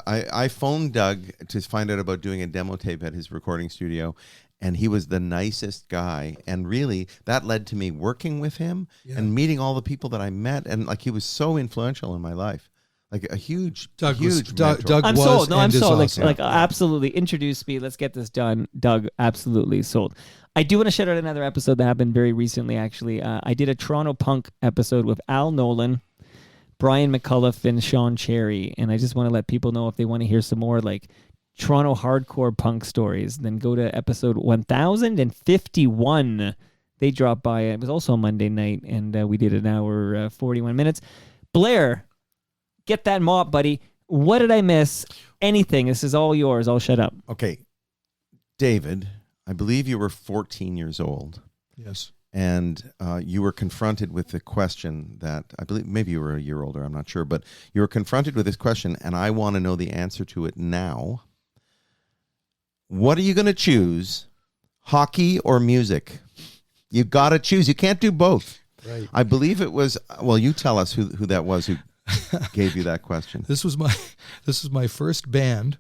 I phoned Doug to find out about doing a demo tape at his recording studio. And he was the nicest guy. And really, that led to me working with him and meeting all the people that I met. And like, he was so influential in my life. Like a huge mentor. Doug I'm was sold. No, I'm sold. Awesome. Like absolutely. Introduce me. Let's get this done. Doug, absolutely sold. I do want to shout out another episode that happened very recently, actually. I did a Toronto Punk episode with Al Nolan, Brian McCullough, and Sean Cherry. And I just want to let people know, if they want to hear some more, like, Toronto hardcore punk stories, then go to episode 1051. They dropped by. It was also a Monday night, and we did an hour 41 minutes. Blair, get that mop, buddy. What did I miss? Anything? This is all yours. I'll shut up. Okay. David, I believe you were 14 years old. Yes. And you were confronted with the question that, I believe, maybe you were a year older, I'm not sure, but you were confronted with this question, and I want to know the answer to it now. What are you going to choose, hockey or music? You got to choose. You can't do both. Right. I believe it was, well, you tell us who that was who gave you that question. This was my first band.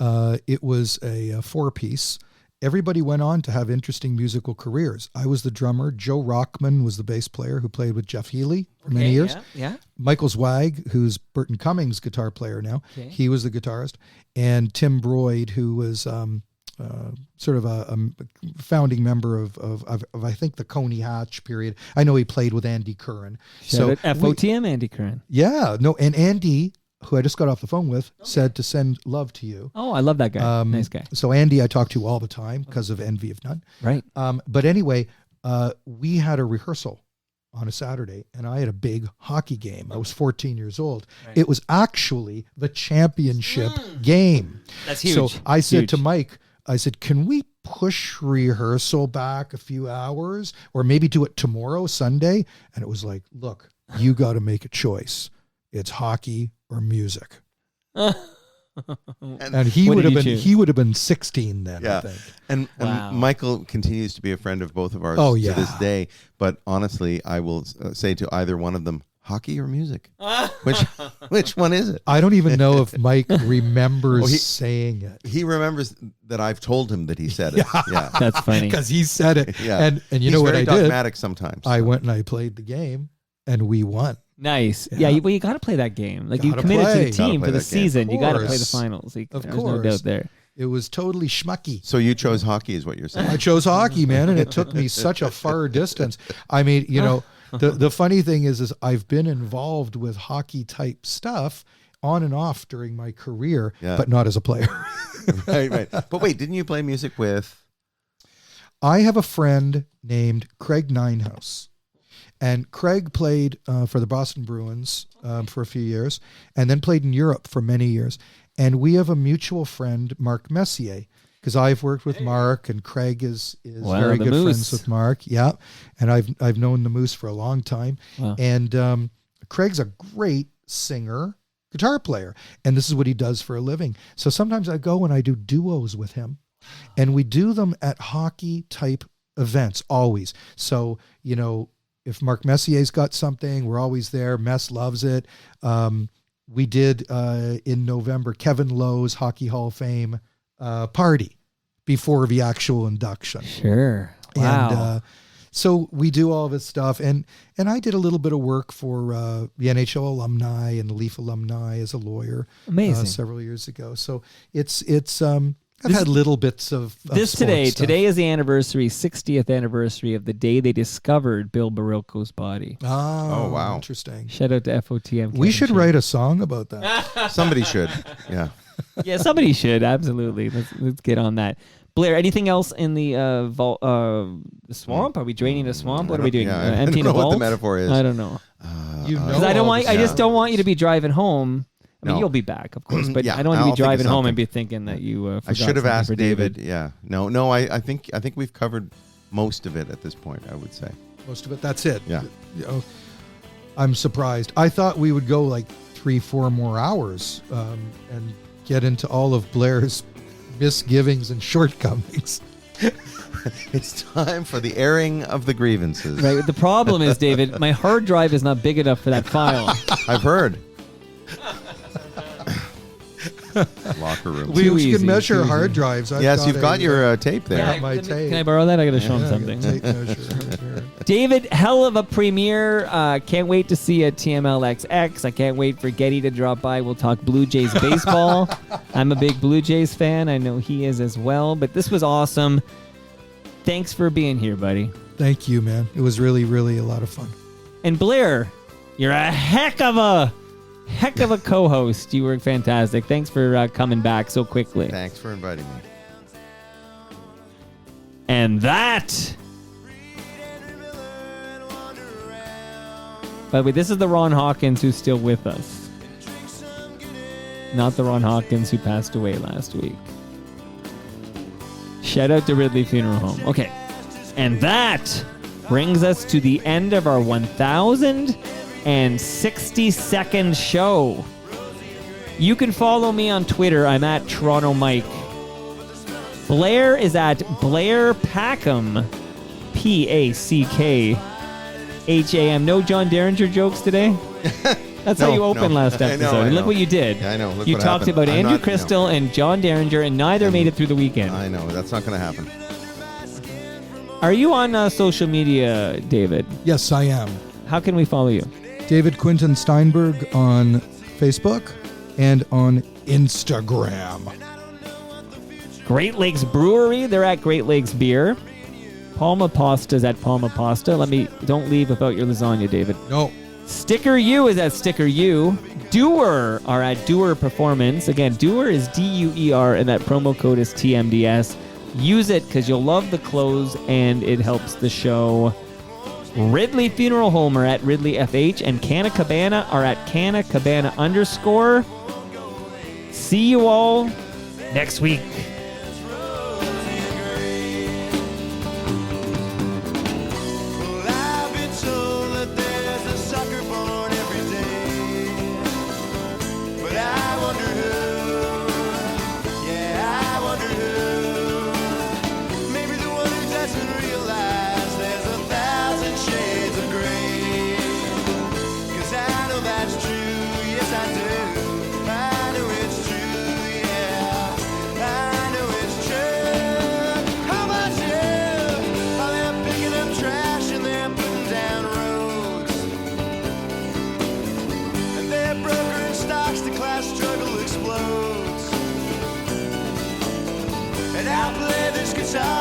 It was a 4-piece. Everybody went on to have interesting musical careers. I was the drummer. Joe Rockman was the bass player who played with Jeff Healey for many years. Yeah. Michael Zwag, who's Burton Cummings' guitar player now, Okay. he was the guitarist. And Tim Broyd, who was sort of a founding member of I think the Coney Hatch period. I know he played with Andy Curran. Shout out FOTM, Andy Curran. And Andy, who I just got off the phone with, said to send love to you. Oh, I love that guy. Nice guy. So Andy, I talk to all the time because of Envy of None. Right. But anyway, we had a rehearsal on a Saturday, and I had a big hockey game. I was 14 years old. Right. It was actually the championship game. That's huge. So I said to Mike, can we push rehearsal back a few hours or maybe do it tomorrow, Sunday? And it was like, look, you got to make a choice. It's hockey or music. And he would have been 16 then, I think. And Michael continues to be a friend of both of ours to this day. But honestly, I will say to either one of them, hockey or music? Which one is it? I don't even know if Mike remembers saying it. He remembers that I've told him that he said it. Yeah. That's funny. Because he said it. Yeah. And you He's know what very I did? dogmatic sometimes. I went and I played the game, and we won. Nice. Yeah, you got to play that game. Like, you Gotta committed to play. the team for the season. You got to play the course. finals. Of There's no course. doubt there. It was totally schmucky. So you chose hockey is what you're saying. I chose hockey, man, and it took me such a far distance. I mean, the funny thing is I've been involved with hockey type stuff on and off during my career, but not as a player. Right. But wait, didn't you play music with? I have a friend named Craig Ninehouse. And Craig played for the Boston Bruins for a few years, and then played in Europe for many years. And we have a mutual friend, Mark Messier, because I've worked with Mark, and Craig is very good friends with Mark. Yeah, and I've known the Moose for a long time. Wow. And Craig's a great singer, guitar player, and this is what he does for a living. So sometimes I go and I do duos with him, and we do them at hockey type events always. So if Mark Messier's got something, we're always there. Mess loves it. We did in November Kevin Lowe's Hockey Hall of Fame party before the actual induction. Sure. Wow. And so we do all this stuff. And I did a little bit of work for the NHL alumni and the Leaf alumni as a lawyer. Amazing. Several years ago. So I've had little bits of this sports today is the 60th anniversary of the day they discovered Bill Barilko's body. Oh, wow. Interesting. Shout out to FOTM. We should write a song about that. Somebody should. Yeah. Yeah, somebody should. Absolutely. Let's get on that. Blair, anything else in the swamp? Are we draining the swamp? What are we doing? Emptying I don't know the vault? what the metaphor is. I don't know. Because I just don't want you to be driving home. I mean, you'll be back, of course, but I don't want you to be driving home and be thinking that you I should have asked David. Yeah. No, I think we've covered most of it at this point, I would say. Most of it. That's it. Yeah. I'm surprised. I thought we would go like 3-4 more hours and get into all of Blair's misgivings and shortcomings. It's time for the airing of the grievances. Right. The problem is, David, my hard drive is not big enough for that file. I've heard. Locker room. We can measure hard drives. Yes, you've got your tape there. Yeah, my tape. Can I borrow that? I got to show him something. Tape measure. David, hell of a premiere. Can't wait to see you at TMLXX. I can't wait for Getty to drop by. We'll talk Blue Jays baseball. I'm a big Blue Jays fan. I know he is as well. But this was awesome. Thanks for being here, buddy. Thank you, man. It was really, really a lot of fun. And Blair, you're a heck of a co-host. You were fantastic. Thanks for coming back so quickly. Thanks for inviting me. And that By the way, this is the Ron Hawkins who's still with us. Not the Ron Hawkins who passed away last week. Shout out to Ridley Funeral Home. Okay. And that brings us to the end of our 1,062nd show. You can follow me on Twitter. I'm at Toronto Mike. Blair is at Blair Packham. Packham. No John Derringer jokes today? That's how you opened last episode. I know. Look what you did. Yeah, I know. Look you what talked happened. about Andrew Crystal and John Derringer, and neither made it through the weekend. I know. That's not going to happen. Are you on social media, David? Yes, I am. How can we follow you? David Quinton Steinberg on Facebook and on Instagram. Great Lakes Brewery. They're at Great Lakes Beer. Palma Pasta's at Palma Pasta. Don't leave without your lasagna, David. No. Sticker U is at Sticker U. Doer are at Doer Performance. Again, Doer is DUER, and that promo code is TMDS. Use it because you'll love the clothes and it helps the show. Ridley Funeral Home are at Ridley FH, and Canna Cabana are at Canna Cabana _. See you all next week.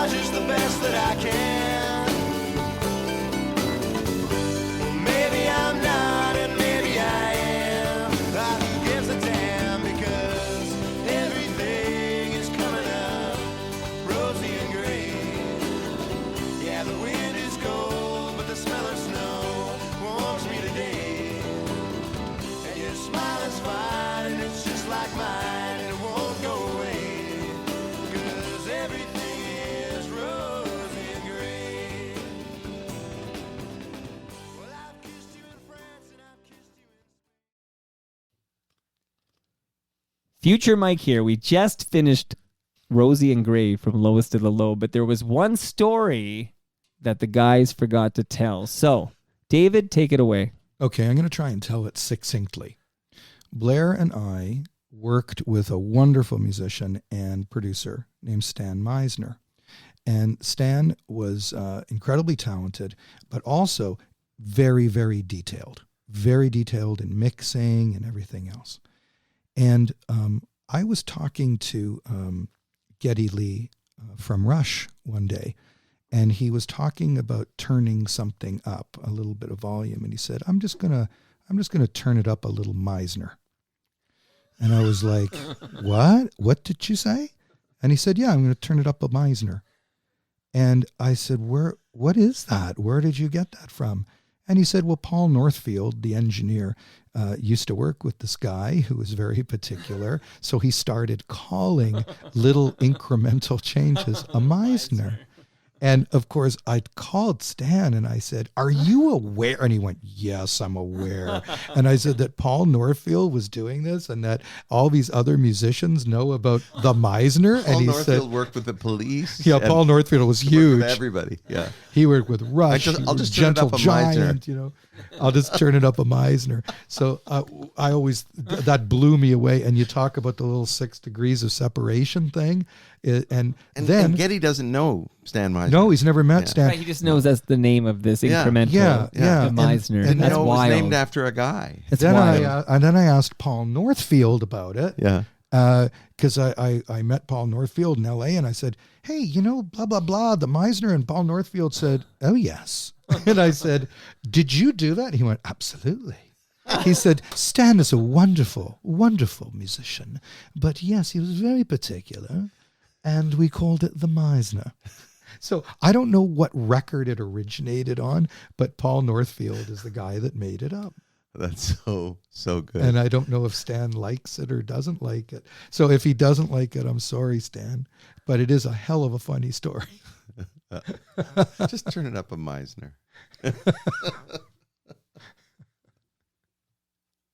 Just the best that I can. Well, maybe I'm not, and maybe I am. Who gives a damn? Because everything is coming up rosy and green. Yeah, the wind is cold, but the smell of snow warms me today. And your smile is fine, and it's just like mine, and it won't go away. 'Cause everything Future Mike here. We just finished Rosie and Gray from Lowest to the Low, but there was one story that the guys forgot to tell. So, David, take it away. Okay, I'm going to try and tell it succinctly. Blair and I worked with a wonderful musician and producer named Stan Meisner. And Stan was incredibly talented, but also very, very detailed in mixing and everything else. And I was talking to Geddy Lee from Rush one day, and he was talking about turning something up, a little bit of volume, and he said, "I'm just gonna turn it up a little Meisner." And I was like, "What? What did you say?" And he said, "Yeah, I'm going to turn it up a Meisner." And I said, "What is that? Where did you get that from?" And he said, "Well, Paul Northfield, the engineer, used to work with this guy who was very particular. So he started calling little incremental changes a Meisner." And of course, I called Stan and I said, "Are you aware?" And he went, "Yes, I'm aware." And I said that Paul Northfield was doing this and that all these other musicians know about the Meisner. Paul and he Northfield said, worked with the Police. Yeah, Paul Northfield was huge. With everybody, yeah. He worked with Rush. I'll just turn Gentle it up a Giant, Meisner. you know. I'll just turn it up a Meisner. So I always, that blew me away. And you talk about the little 6 degrees of separation thing. And then Geddy doesn't know Stan Meisner. No, he's never met Stan. Right, he just knows that's the name of this incremental. Yeah. Meisner. And That's it was wild. named after a guy. It's then wild. I asked Paul Northfield about it. Yeah. Because I met Paul Northfield in L.A. and I said, "Hey, you know, blah, blah, blah, the Meisner." And Paul Northfield said, "Oh, yes." And I said, "Did you do that?" He went, "Absolutely." He said, "Stan is a wonderful, wonderful musician. But yes, he was very particular. And we called it the Meisner." So I don't know what record it originated on, but Paul Northfield is the guy that made it up. That's so good. And I don't know if Stan likes it or doesn't like it. So if he doesn't like it, I'm sorry, Stan. But it is a hell of a funny story. Just turn it up a Meisner.